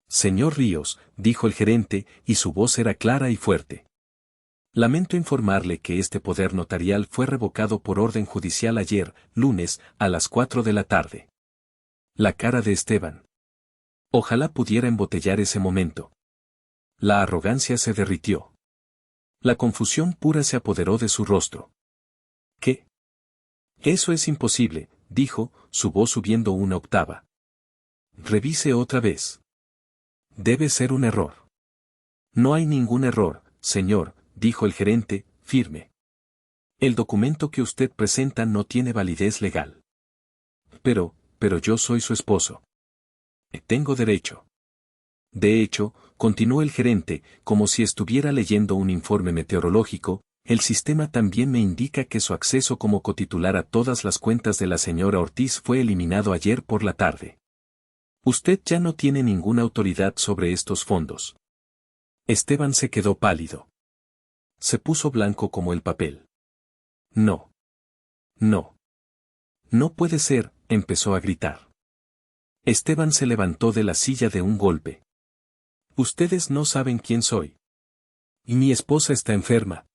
Señor Ríos, dijo el gerente, y su voz era clara y fuerte. Lamento informarle que este poder notarial fue revocado por orden judicial ayer, lunes, a las 4 de la tarde. La cara de Esteban. Ojalá pudiera embotellar ese momento. La arrogancia se derritió. La confusión pura se apoderó de su rostro. ¿Qué? Eso es imposible, dijo, su voz subiendo una octava. Revise otra vez. Debe ser un error. No hay ningún error, señor, dijo el gerente, firme. El documento que usted presenta no tiene validez legal. Pero yo soy su esposo. Tengo derecho. De hecho, continuó el gerente, como si estuviera leyendo un informe meteorológico, el sistema también me indica que su acceso como cotitular a todas las cuentas de la señora Ortiz fue eliminado ayer por la tarde. Usted ya no tiene ninguna autoridad sobre estos fondos. Esteban se quedó pálido. Se puso blanco como el papel. No. No. No puede ser, empezó a gritar. Esteban se levantó de la silla de un golpe. Ustedes no saben quién soy. Y mi esposa está enferma.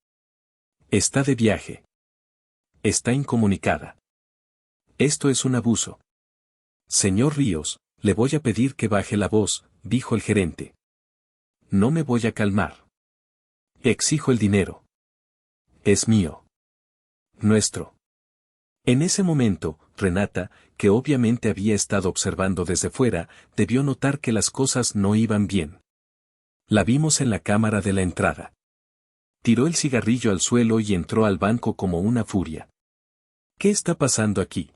Está de viaje. Está incomunicada. Esto es un abuso. Señor Ríos, le voy a pedir que baje la voz, dijo el gerente. No me voy a calmar. Exijo el dinero. Es mío. Nuestro. En ese momento, Renata, que obviamente había estado observando desde fuera, debió notar que las cosas no iban bien. La vimos en la cámara de la entrada. Tiró el cigarrillo al suelo y entró al banco como una furia. ¿Qué está pasando aquí?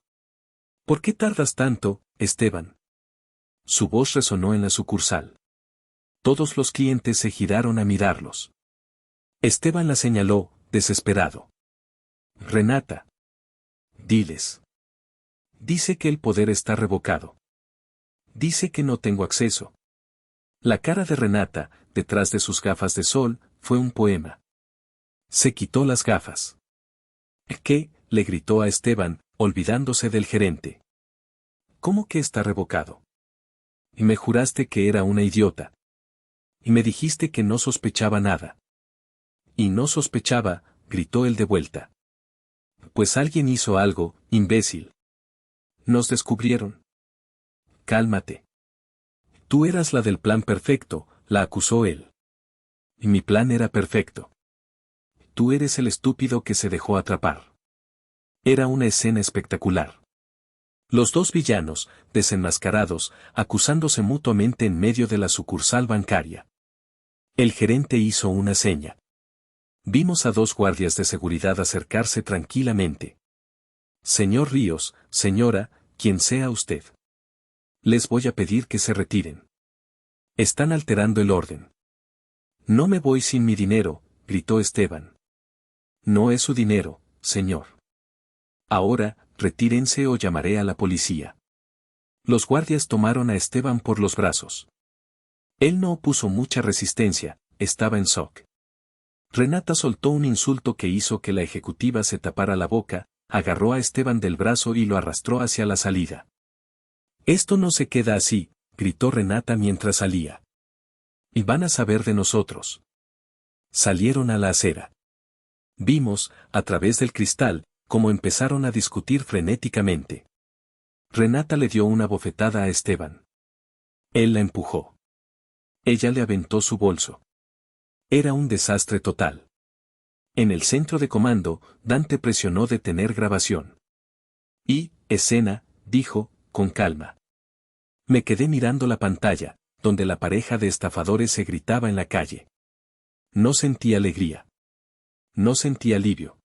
¿Por qué tardas tanto, Esteban? Su voz resonó en la sucursal. Todos los clientes se giraron a mirarlos. Esteban la señaló, desesperado. Renata. Diles. Dice que el poder está revocado. Dice que no tengo acceso. La cara de Renata, detrás de sus gafas de sol, fue un poema. Se quitó las gafas. ¿Qué? Le gritó a Esteban, olvidándose del gerente. ¿Cómo que está revocado? Y me juraste que era una idiota. Y me dijiste que no sospechaba nada. Y no sospechaba, gritó él de vuelta. Pues alguien hizo algo, imbécil. Nos descubrieron. Cálmate. Tú eras la del plan perfecto, la acusó él. Y mi plan era perfecto. Tú eres el estúpido que se dejó atrapar. Era una escena espectacular. Los dos villanos, desenmascarados, acusándose mutuamente en medio de la sucursal bancaria. El gerente hizo una seña. Vimos a dos guardias de seguridad acercarse tranquilamente. Señor Ríos, señora, quien sea usted. Les voy a pedir que se retiren. Están alterando el orden. No me voy sin mi dinero, gritó Esteban. No es su dinero, señor. Ahora, retírense o llamaré a la policía. Los guardias tomaron a Esteban por los brazos. Él no opuso mucha resistencia, estaba en shock. Renata soltó un insulto que hizo que la ejecutiva se tapara la boca, agarró a Esteban del brazo y lo arrastró hacia la salida. Esto no se queda así, gritó Renata mientras salía. Y van a saber de nosotros. Salieron a la acera. Vimos, a través del cristal, cómo empezaron a discutir frenéticamente. Renata le dio una bofetada a Esteban. Él la empujó. Ella le aventó su bolso. Era un desastre total. En el centro de comando, Dante presionó detener grabación. Y, escena, dijo, con calma. Me quedé mirando la pantalla, donde la pareja de estafadores se gritaba en la calle. No sentí alegría. No sentí alivio.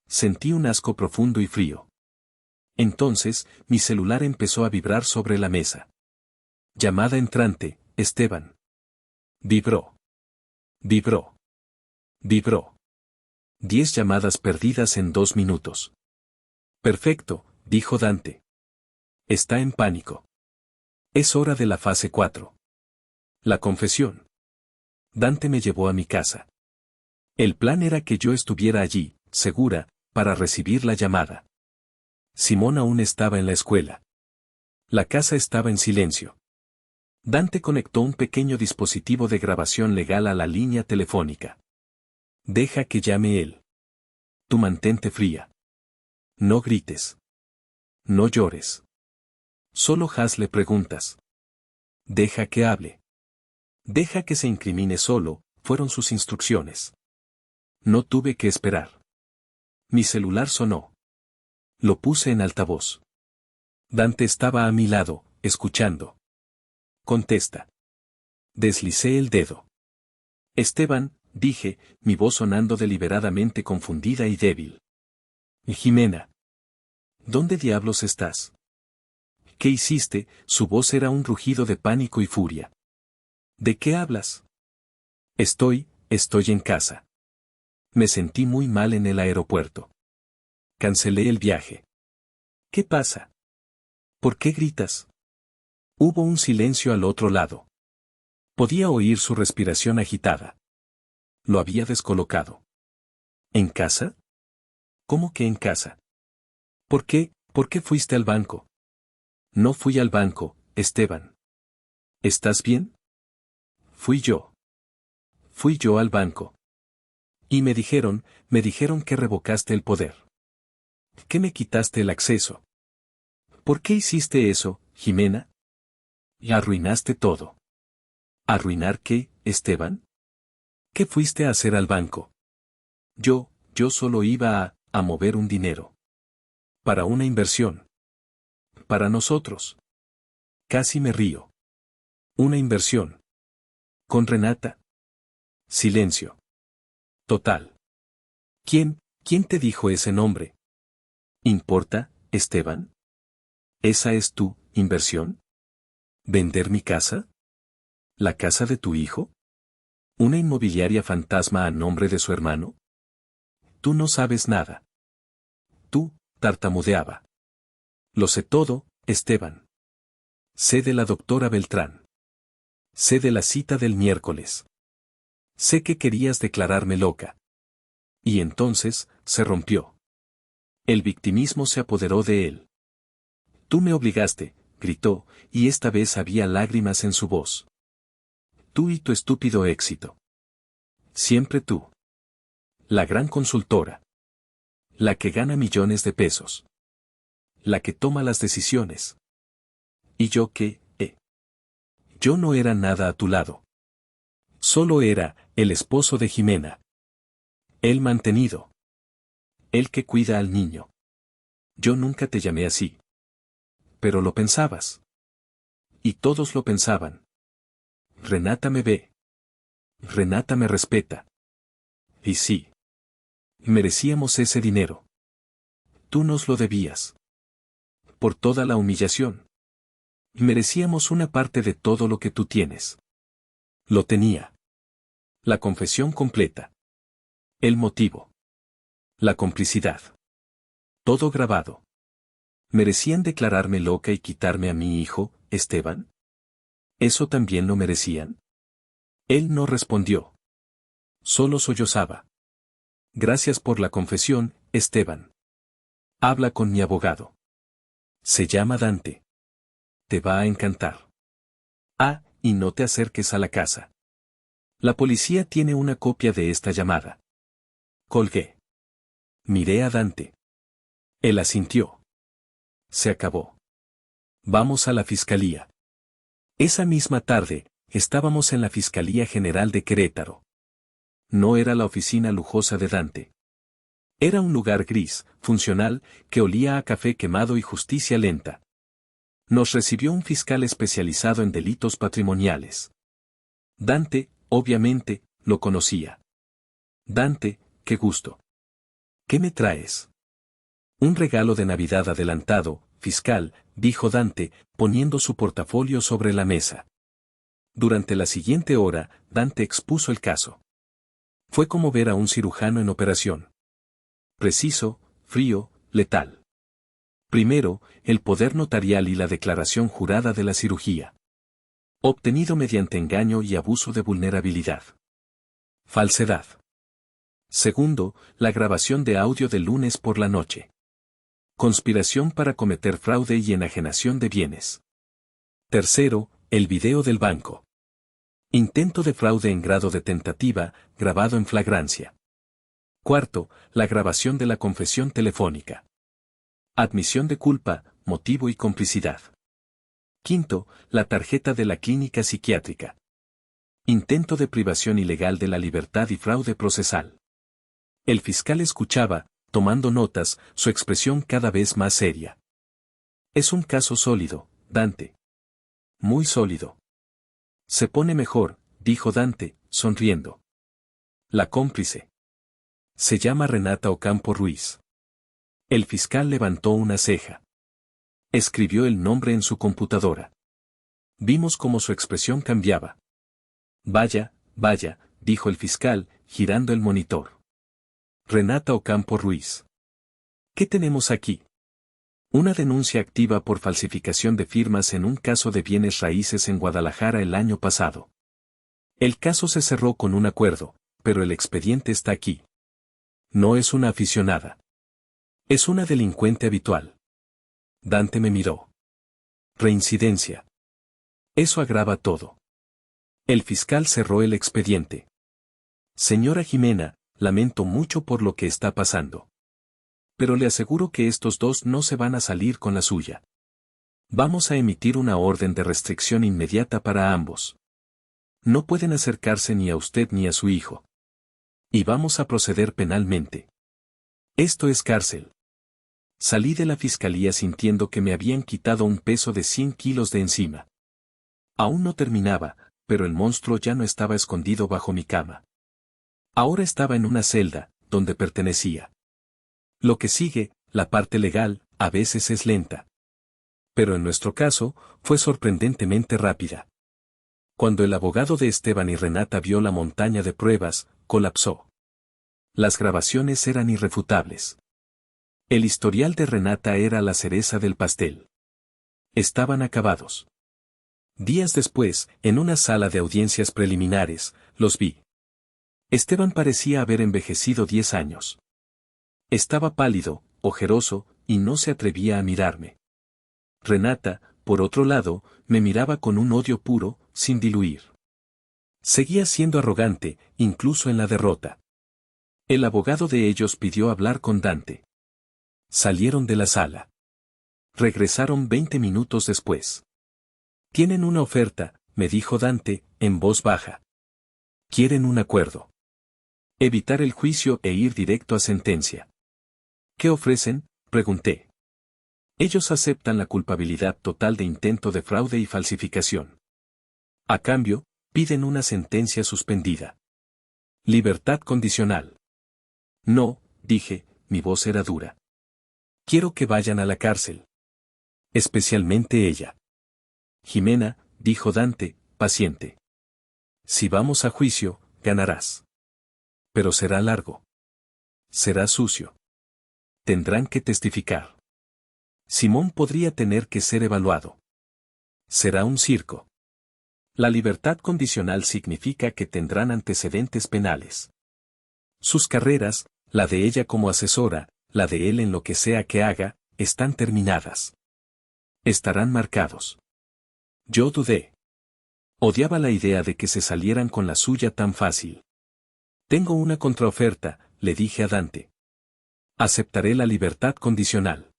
Sentí un asco profundo y frío. Entonces, mi celular empezó a vibrar sobre la mesa. Llamada entrante, Esteban. Vibró. Vibró. Vibró. 10 llamadas perdidas en 2 minutos. Perfecto, dijo Dante. Está en pánico. Es hora de la fase 4. La confesión. Dante me llevó a mi casa. El plan era que yo estuviera allí, segura, para recibir la llamada. Simón aún estaba en la escuela. La casa estaba en silencio. Dante conectó un pequeño dispositivo de grabación legal a la línea telefónica. Deja que llame él. Tú mantente fría. No grites. No llores. Solo hazle preguntas. Deja que hable. Deja que se incrimine solo, fueron sus instrucciones. No tuve que esperar. Mi celular sonó. Lo puse en altavoz. Dante estaba a mi lado, escuchando. Contesta. Deslicé el dedo. Esteban, dije, mi voz sonando deliberadamente confundida y débil. Jimena. ¿Dónde diablos estás? ¿Qué hiciste? Su voz era un rugido de pánico y furia. ¿De qué hablas? Estoy en casa. Me sentí muy mal en el aeropuerto. Cancelé el viaje. ¿Qué pasa? ¿Por qué gritas? Hubo un silencio al otro lado. Podía oír su respiración agitada. Lo había descolocado. ¿En casa? ¿Cómo que en casa? ¿Por qué? ¿Por qué fuiste al banco? No fui al banco, Esteban. ¿Estás bien? Fui yo. Fui yo al banco. Y me dijeron que revocaste el poder. Que me quitaste el acceso. ¿Por qué hiciste eso, Jimena? Y arruinaste todo. ¿Arruinar qué, Esteban? ¿Qué fuiste a hacer al banco? Yo solo iba a mover un dinero. Para una inversión. Para nosotros. Casi me río. Una inversión. ¿Con Renata? Silencio. Total. ¿Quién te dijo ese nombre? ¿Importa, Esteban? ¿Esa es tu inversión? ¿Vender mi casa? ¿La casa de tu hijo? ¿Una inmobiliaria fantasma a nombre de su hermano? Tú no sabes nada. Tú, tartamudeaba. Lo sé todo, Esteban. Sé de la doctora Beltrán. Sé de la cita del miércoles. Sé que querías declararme loca. Y entonces, se rompió. El victimismo se apoderó de él. Tú me obligaste, gritó, y esta vez había lágrimas en su voz. Tú y tu estúpido éxito. Siempre tú. La gran consultora. La que gana millones de pesos. La que toma las decisiones. ¿Y yo qué? Yo no era nada a tu lado. Solo era el esposo de Jimena. El mantenido. El que cuida al niño. Yo nunca te llamé así. Pero lo pensabas. Y todos lo pensaban. Renata me ve. Renata me respeta. Y sí. Merecíamos ese dinero. Tú nos lo debías. Por toda la humillación. Merecíamos una parte de todo lo que tú tienes. Lo tenía. La confesión completa. El motivo. La complicidad. Todo grabado. ¿Merecían declararme loca y quitarme a mi hijo, Esteban? ¿Eso también lo merecían? Él no respondió. Solo sollozaba. Gracias por la confesión, Esteban. Habla con mi abogado. Se llama Dante. Te va a encantar. Ah, y no te acerques a la casa. La policía tiene una copia de esta llamada. Colgué. Miré a Dante. Él asintió. Se acabó. Vamos a la fiscalía. Esa misma tarde, estábamos en la Fiscalía General de Querétaro. No era la oficina lujosa de Dante. Era un lugar gris, funcional, que olía a café quemado y justicia lenta. Nos recibió un fiscal especializado en delitos patrimoniales. Dante, obviamente, lo conocía. Dante, qué gusto. ¿Qué me traes? Un regalo de Navidad adelantado, fiscal, dijo Dante, poniendo su portafolio sobre la mesa. Durante la siguiente hora, Dante expuso el caso. Fue como ver a un cirujano en operación. Preciso, frío, letal. Primero, el poder notarial y la declaración jurada de la cirugía. Obtenido mediante engaño y abuso de vulnerabilidad. Falsedad. Segundo, la grabación de audio del lunes por la noche. Conspiración para cometer fraude y enajenación de bienes. Tercero, el video del banco. Intento de fraude en grado de tentativa, grabado en flagrancia. Cuarto, la grabación de la confesión telefónica. Admisión de culpa, motivo y complicidad. Quinto, la tarjeta de la clínica psiquiátrica. Intento de privación ilegal de la libertad y fraude procesal. El fiscal escuchaba, tomando notas, su expresión cada vez más seria. Es un caso sólido, Dante. Muy sólido. Se pone mejor, dijo Dante, sonriendo. La cómplice. Se llama Renata Ocampo Ruiz. El fiscal levantó una ceja. Escribió el nombre en su computadora. Vimos cómo su expresión cambiaba. Vaya, vaya, dijo el fiscal, girando el monitor. Renata Ocampo Ruiz. ¿Qué tenemos aquí? Una denuncia activa por falsificación de firmas en un caso de bienes raíces en Guadalajara el año pasado. El caso se cerró con un acuerdo, pero el expediente está aquí. No es una aficionada. Es una delincuente habitual. Dante me miró. Reincidencia. Eso agrava todo. El fiscal cerró el expediente. Señora Jimena, lamento mucho por lo que está pasando. Pero le aseguro que estos dos no se van a salir con la suya. Vamos a emitir una orden de restricción inmediata para ambos. No pueden acercarse ni a usted ni a su hijo. Y vamos a proceder penalmente. Esto es cárcel. Salí de la fiscalía sintiendo que me habían quitado un peso de 100 kilos de encima. Aún no terminaba, pero el monstruo ya no estaba escondido bajo mi cama. Ahora estaba en una celda, donde pertenecía. Lo que sigue, la parte legal, a veces es lenta. Pero en nuestro caso, fue sorprendentemente rápida. Cuando el abogado de Esteban y Renata vio la montaña de pruebas, colapsó. Las grabaciones eran irrefutables. El historial de Renata era la cereza del pastel. Estaban acabados. Días después, en una sala de audiencias preliminares, los vi. Esteban parecía haber envejecido 10 años. Estaba pálido, ojeroso, y no se atrevía a mirarme. Renata, por otro lado, me miraba con un odio puro, sin diluir. Seguía siendo arrogante, incluso en la derrota. El abogado de ellos pidió hablar con Dante. Salieron de la sala. Regresaron 20 minutos después. Tienen una oferta, me dijo Dante, en voz baja. Quieren un acuerdo. Evitar el juicio e ir directo a sentencia. ¿Qué ofrecen?, pregunté. Ellos aceptan la culpabilidad total de intento de fraude y falsificación. A cambio, piden una sentencia suspendida. Libertad condicional. No, dije, mi voz era dura. Quiero que vayan a la cárcel. Especialmente ella. Jimena, dijo Dante, paciente. Si vamos a juicio, ganarás. Pero será largo. Será sucio. Tendrán que testificar. Simón podría tener que ser evaluado. Será un circo. La libertad condicional significa que tendrán antecedentes penales. Sus carreras, la de ella como asesora, la de él en lo que sea que haga, están terminadas. Estarán marcados. Yo dudé. Odiaba la idea de que se salieran con la suya tan fácil. Tengo una contraoferta, le dije a Dante. Aceptaré la libertad condicional.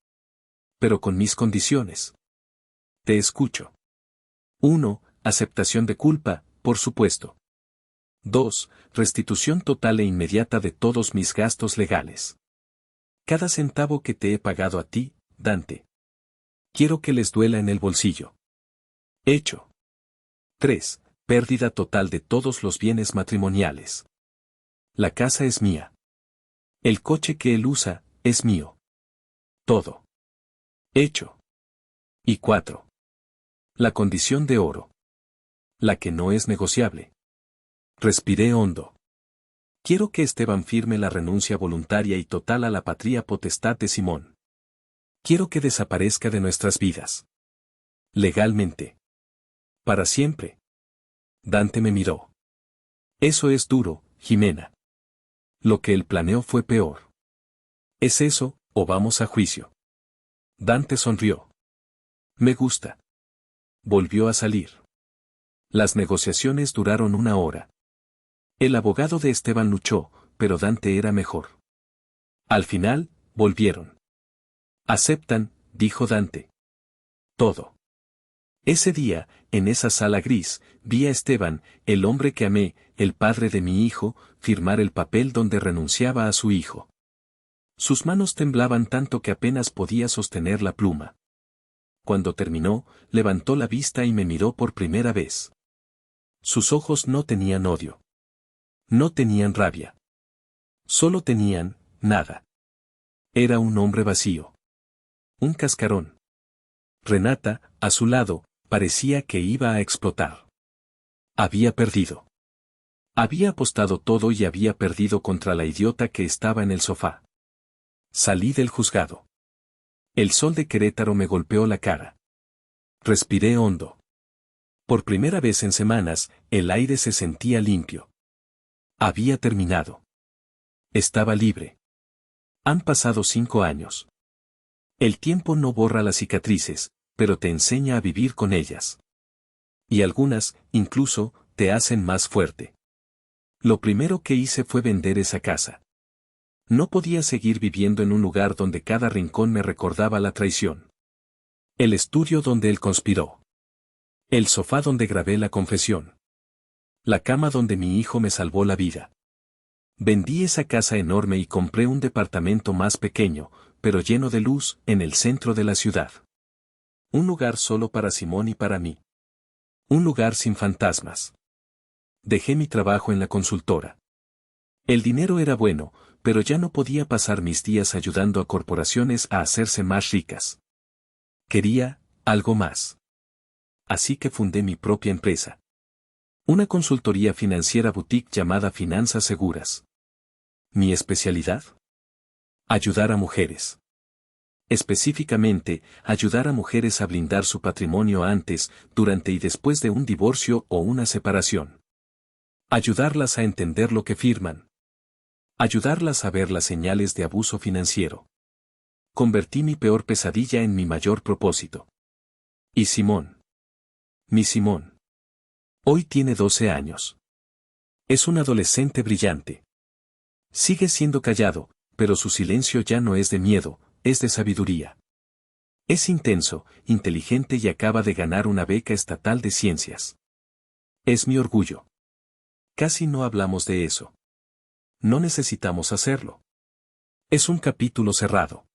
Pero con mis condiciones. Te escucho. 1. Aceptación de culpa, por supuesto. 2. Restitución total e inmediata de todos mis gastos legales. Cada centavo que te he pagado a ti, Dante. Quiero que les duela en el bolsillo. Hecho. 3. Pérdida total de todos los bienes matrimoniales. La casa es mía. El coche que él usa, es mío. Todo. Hecho. Y 4. La condición de oro. La que no es negociable. Respiré hondo. Quiero que Esteban firme la renuncia voluntaria y total a la patria potestad de Simón. Quiero que desaparezca de nuestras vidas. Legalmente. Para siempre. Dante me miró. Eso es duro, Jimena. Lo que él planeó fue peor. ¿Es eso, o vamos a juicio? Dante sonrió. Me gusta. Volvió a salir. Las negociaciones duraron 1 hora. El abogado de Esteban luchó, pero Dante era mejor. Al final, volvieron. Aceptan, dijo Dante. Todo. Ese día, en esa sala gris, vi a Esteban, el hombre que amé, el padre de mi hijo, firmar el papel donde renunciaba a su hijo. Sus manos temblaban tanto que apenas podía sostener la pluma. Cuando terminó, levantó la vista y me miró por primera vez. Sus ojos no tenían odio. No tenían rabia. Solo tenían, nada. Era un hombre vacío. Un cascarón. Renata, a su lado, parecía que iba a explotar. Había perdido. Había apostado todo y había perdido contra la idiota que estaba en el sofá. Salí del juzgado. El sol de Querétaro me golpeó la cara. Respiré hondo. Por primera vez en semanas, el aire se sentía limpio. Había terminado. Estaba libre. Han pasado 5 años. El tiempo no borra las cicatrices, pero te enseña a vivir con ellas. Y algunas, incluso, te hacen más fuerte. Lo primero que hice fue vender esa casa. No podía seguir viviendo en un lugar donde cada rincón me recordaba la traición. El estudio donde él conspiró. El sofá donde grabé la confesión. La cama donde mi hijo me salvó la vida. Vendí esa casa enorme y compré un departamento más pequeño, pero lleno de luz, en el centro de la ciudad. Un lugar solo para Simón y para mí. Un lugar sin fantasmas. Dejé mi trabajo en la consultora. El dinero era bueno, pero ya no podía pasar mis días ayudando a corporaciones a hacerse más ricas. Quería algo más. Así que fundé mi propia empresa. Una consultoría financiera boutique llamada Finanzas Seguras. ¿Mi especialidad? Ayudar a mujeres. Específicamente, ayudar a mujeres a blindar su patrimonio antes, durante y después de un divorcio o una separación. Ayudarlas a entender lo que firman. Ayudarlas a ver las señales de abuso financiero. Convertí mi peor pesadilla en mi mayor propósito. Y Simón. Mi Simón. Hoy tiene 12 años. Es un adolescente brillante. Sigue siendo callado, pero su silencio ya no es de miedo, es de sabiduría. Es intenso, inteligente y acaba de ganar una beca estatal de ciencias. Es mi orgullo. Casi no hablamos de eso. No necesitamos hacerlo. Es un capítulo cerrado.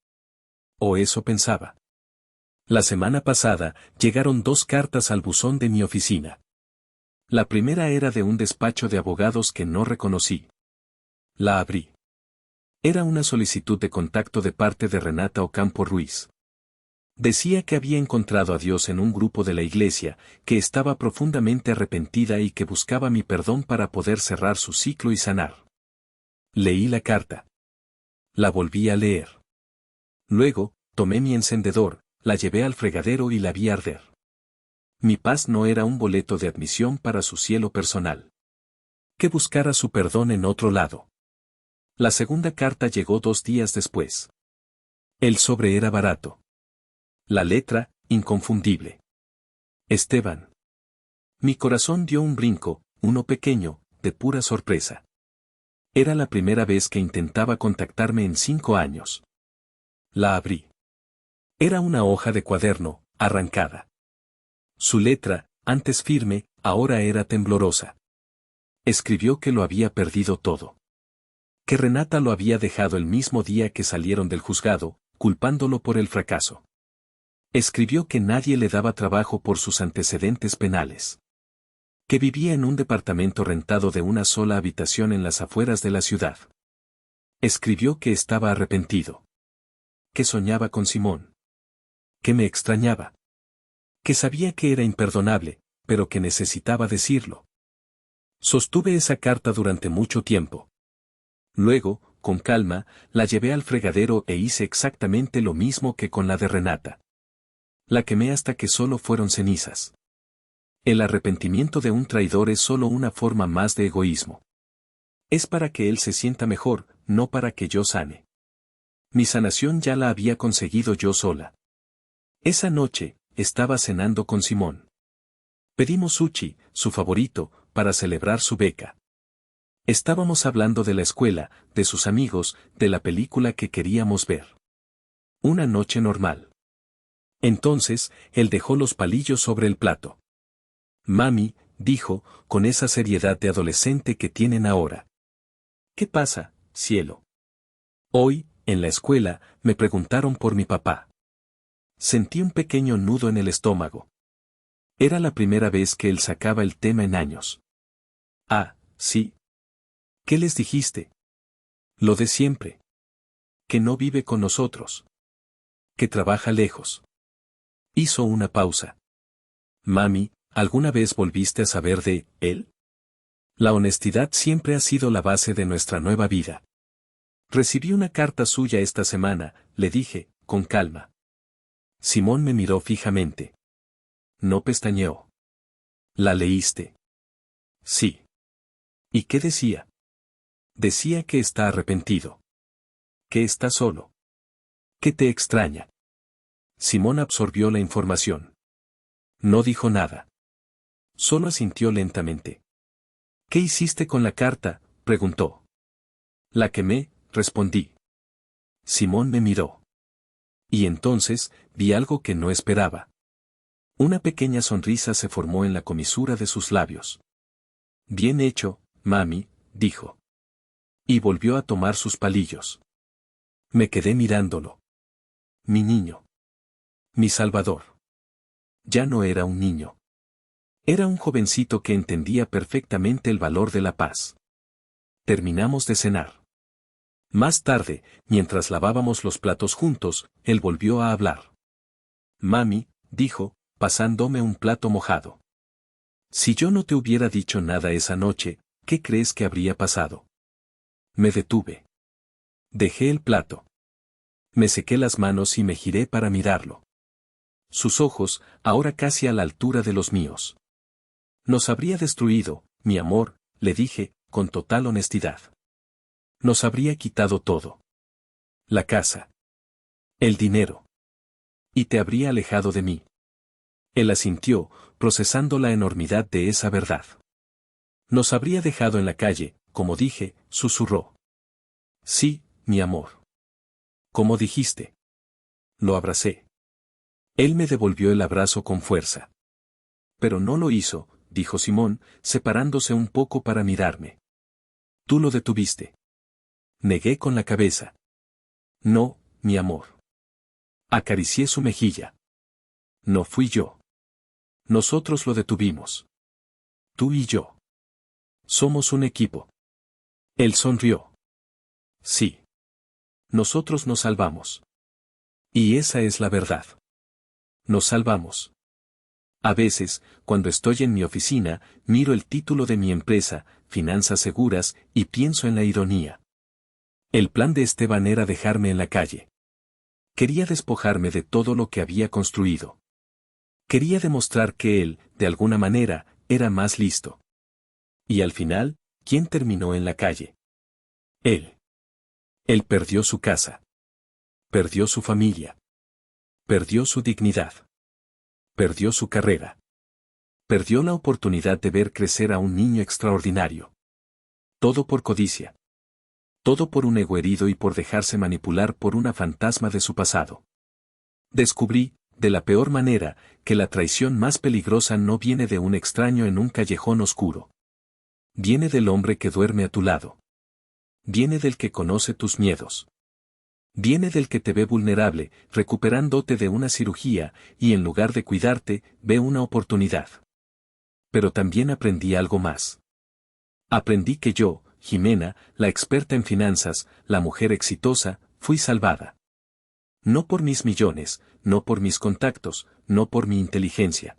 O eso pensaba. La semana pasada, llegaron 2 cartas al buzón de mi oficina. La primera era de un despacho de abogados que no reconocí. La abrí. Era una solicitud de contacto de parte de Renata Ocampo Ruiz. Decía que había encontrado a Dios en un grupo de la iglesia, que estaba profundamente arrepentida y que buscaba mi perdón para poder cerrar su ciclo y sanar. Leí la carta. La volví a leer. Luego, tomé mi encendedor, la llevé al fregadero y la vi arder. Mi paz no era un boleto de admisión para su cielo personal. Que buscara su perdón en otro lado. La segunda carta llegó 2 días después. El sobre era barato. La letra, inconfundible. Esteban. Mi corazón dio un brinco, uno pequeño, de pura sorpresa. Era la primera vez que intentaba contactarme en 5 años. La abrí. Era una hoja de cuaderno, arrancada. Su letra, antes firme, ahora era temblorosa. Escribió que lo había perdido todo. Que Renata lo había dejado el mismo día que salieron del juzgado, culpándolo por el fracaso. Escribió que nadie le daba trabajo por sus antecedentes penales. Que vivía en un departamento rentado de una sola habitación en las afueras de la ciudad. Escribió que estaba arrepentido. Que soñaba con Simón. Que me extrañaba. Que sabía que era imperdonable, pero que necesitaba decirlo. Sostuve esa carta durante mucho tiempo. Luego, con calma, la llevé al fregadero e hice exactamente lo mismo que con la de Renata. La quemé hasta que solo fueron cenizas. El arrepentimiento de un traidor es solo una forma más de egoísmo. Es para que él se sienta mejor, no para que yo sane. Mi sanación ya la había conseguido yo sola. Esa noche, estaba cenando con Simón. Pedimos sushi, su favorito, para celebrar su beca. Estábamos hablando de la escuela, de sus amigos, de la película que queríamos ver. Una noche normal. Entonces, él dejó los palillos sobre el plato. Mami, dijo, con esa seriedad de adolescente que tienen ahora. ¿Qué pasa, cielo? Hoy, en la escuela, me preguntaron por mi papá. Sentí un pequeño nudo en el estómago. Era la primera vez que él sacaba el tema en años. Ah, sí. ¿Qué les dijiste? Lo de siempre. Que no vive con nosotros. Que trabaja lejos. Hizo una pausa. Mami, ¿alguna vez volviste a saber de él? La honestidad siempre ha sido la base de nuestra nueva vida. Recibí una carta suya esta semana, le dije, con calma. Simón me miró fijamente. No pestañeó. ¿La leíste? Sí. ¿Y qué decía? Decía que está arrepentido. Que está solo. Que te extraña. Simón absorbió la información. No dijo nada. Solo asintió lentamente. ¿Qué hiciste con la carta?, preguntó. La quemé, respondí. Simón me miró. Y entonces, vi algo que no esperaba. Una pequeña sonrisa se formó en la comisura de sus labios. Bien hecho, mami, dijo. Y volvió a tomar sus palillos. Me quedé mirándolo. Mi niño. Mi salvador. Ya no era un niño. Era un jovencito que entendía perfectamente el valor de la paz. Terminamos de cenar. Más tarde, mientras lavábamos los platos juntos, él volvió a hablar. Mami, dijo, pasándome un plato mojado. Si yo no te hubiera dicho nada esa noche, ¿qué crees que habría pasado? Me detuve. Dejé el plato. Me sequé las manos y me giré para mirarlo. Sus ojos, ahora casi a la altura de los míos. Nos habría destruido, mi amor, le dije, con total honestidad. Nos habría quitado todo. La casa. El dinero. Y te habría alejado de mí. Él asintió, procesando la enormidad de esa verdad. Nos habría dejado en la calle, como dije, susurró. Sí, mi amor. ¿Cómo dijiste? Lo abracé. Él me devolvió el abrazo con fuerza. Pero no lo hizo, dijo Simón, separándose un poco para mirarme. Tú lo detuviste. Negué con la cabeza. No, mi amor. Acaricié su mejilla. No fui yo. Nosotros lo detuvimos. Tú y yo. Somos un equipo. Él sonrió. Sí. Nosotros nos salvamos. Y esa es la verdad. Nos salvamos. A veces, cuando estoy en mi oficina, miro el título de mi empresa, Finanzas Seguras, y pienso en la ironía. El plan de Esteban era dejarme en la calle. Quería despojarme de todo lo que había construido. Quería demostrar que él, de alguna manera, era más listo. Y al final, ¿quién terminó en la calle? Él. Él perdió su casa. Perdió su familia. Perdió su dignidad. Perdió su carrera. Perdió la oportunidad de ver crecer a un niño extraordinario. Todo por codicia. Todo por un ego herido y por dejarse manipular por una fantasma de su pasado. Descubrí, de la peor manera, que la traición más peligrosa no viene de un extraño en un callejón oscuro. Viene del hombre que duerme a tu lado. Viene del que conoce tus miedos. Viene del que te ve vulnerable, recuperándote de una cirugía, y en lugar de cuidarte, ve una oportunidad. Pero también aprendí algo más. Aprendí que yo, Jimena, la experta en finanzas, la mujer exitosa, fui salvada. No por mis millones, no por mis contactos, no por mi inteligencia.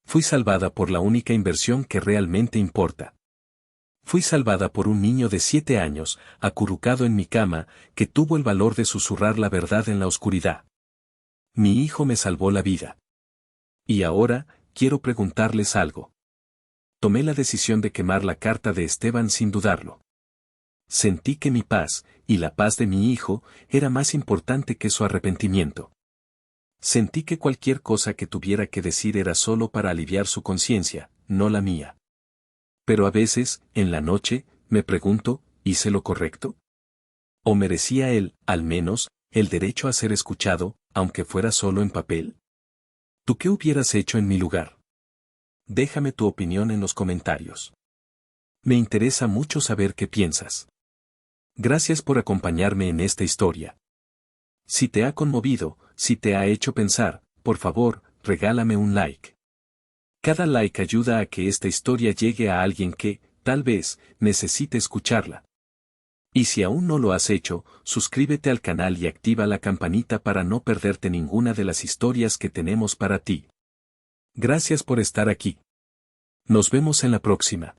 Fui salvada por la única inversión que realmente importa. Fui salvada por un niño de 7 años, acurrucado en mi cama, que tuvo el valor de susurrar la verdad en la oscuridad. Mi hijo me salvó la vida. Y ahora, quiero preguntarles algo. Tomé la decisión de quemar la carta de Esteban sin dudarlo. Sentí que mi paz, y la paz de mi hijo, era más importante que su arrepentimiento. Sentí que cualquier cosa que tuviera que decir era solo para aliviar su conciencia, no la mía. Pero a veces, en la noche, Me pregunto, ¿hice lo correcto? ¿O merecía él, al menos, el derecho a ser escuchado, aunque fuera solo en papel? ¿Tú qué hubieras hecho en mi lugar? Déjame tu opinión en los comentarios. Me interesa mucho saber qué piensas. Gracias por acompañarme en esta historia. Si te ha conmovido, si te ha hecho pensar, por favor, regálame un like. Cada like ayuda a que esta historia llegue a alguien que, tal vez, necesite escucharla. Y si aún no lo has hecho, suscríbete al canal y activa la campanita para no perderte ninguna de las historias que tenemos para ti. Gracias por estar aquí. Nos vemos en la próxima.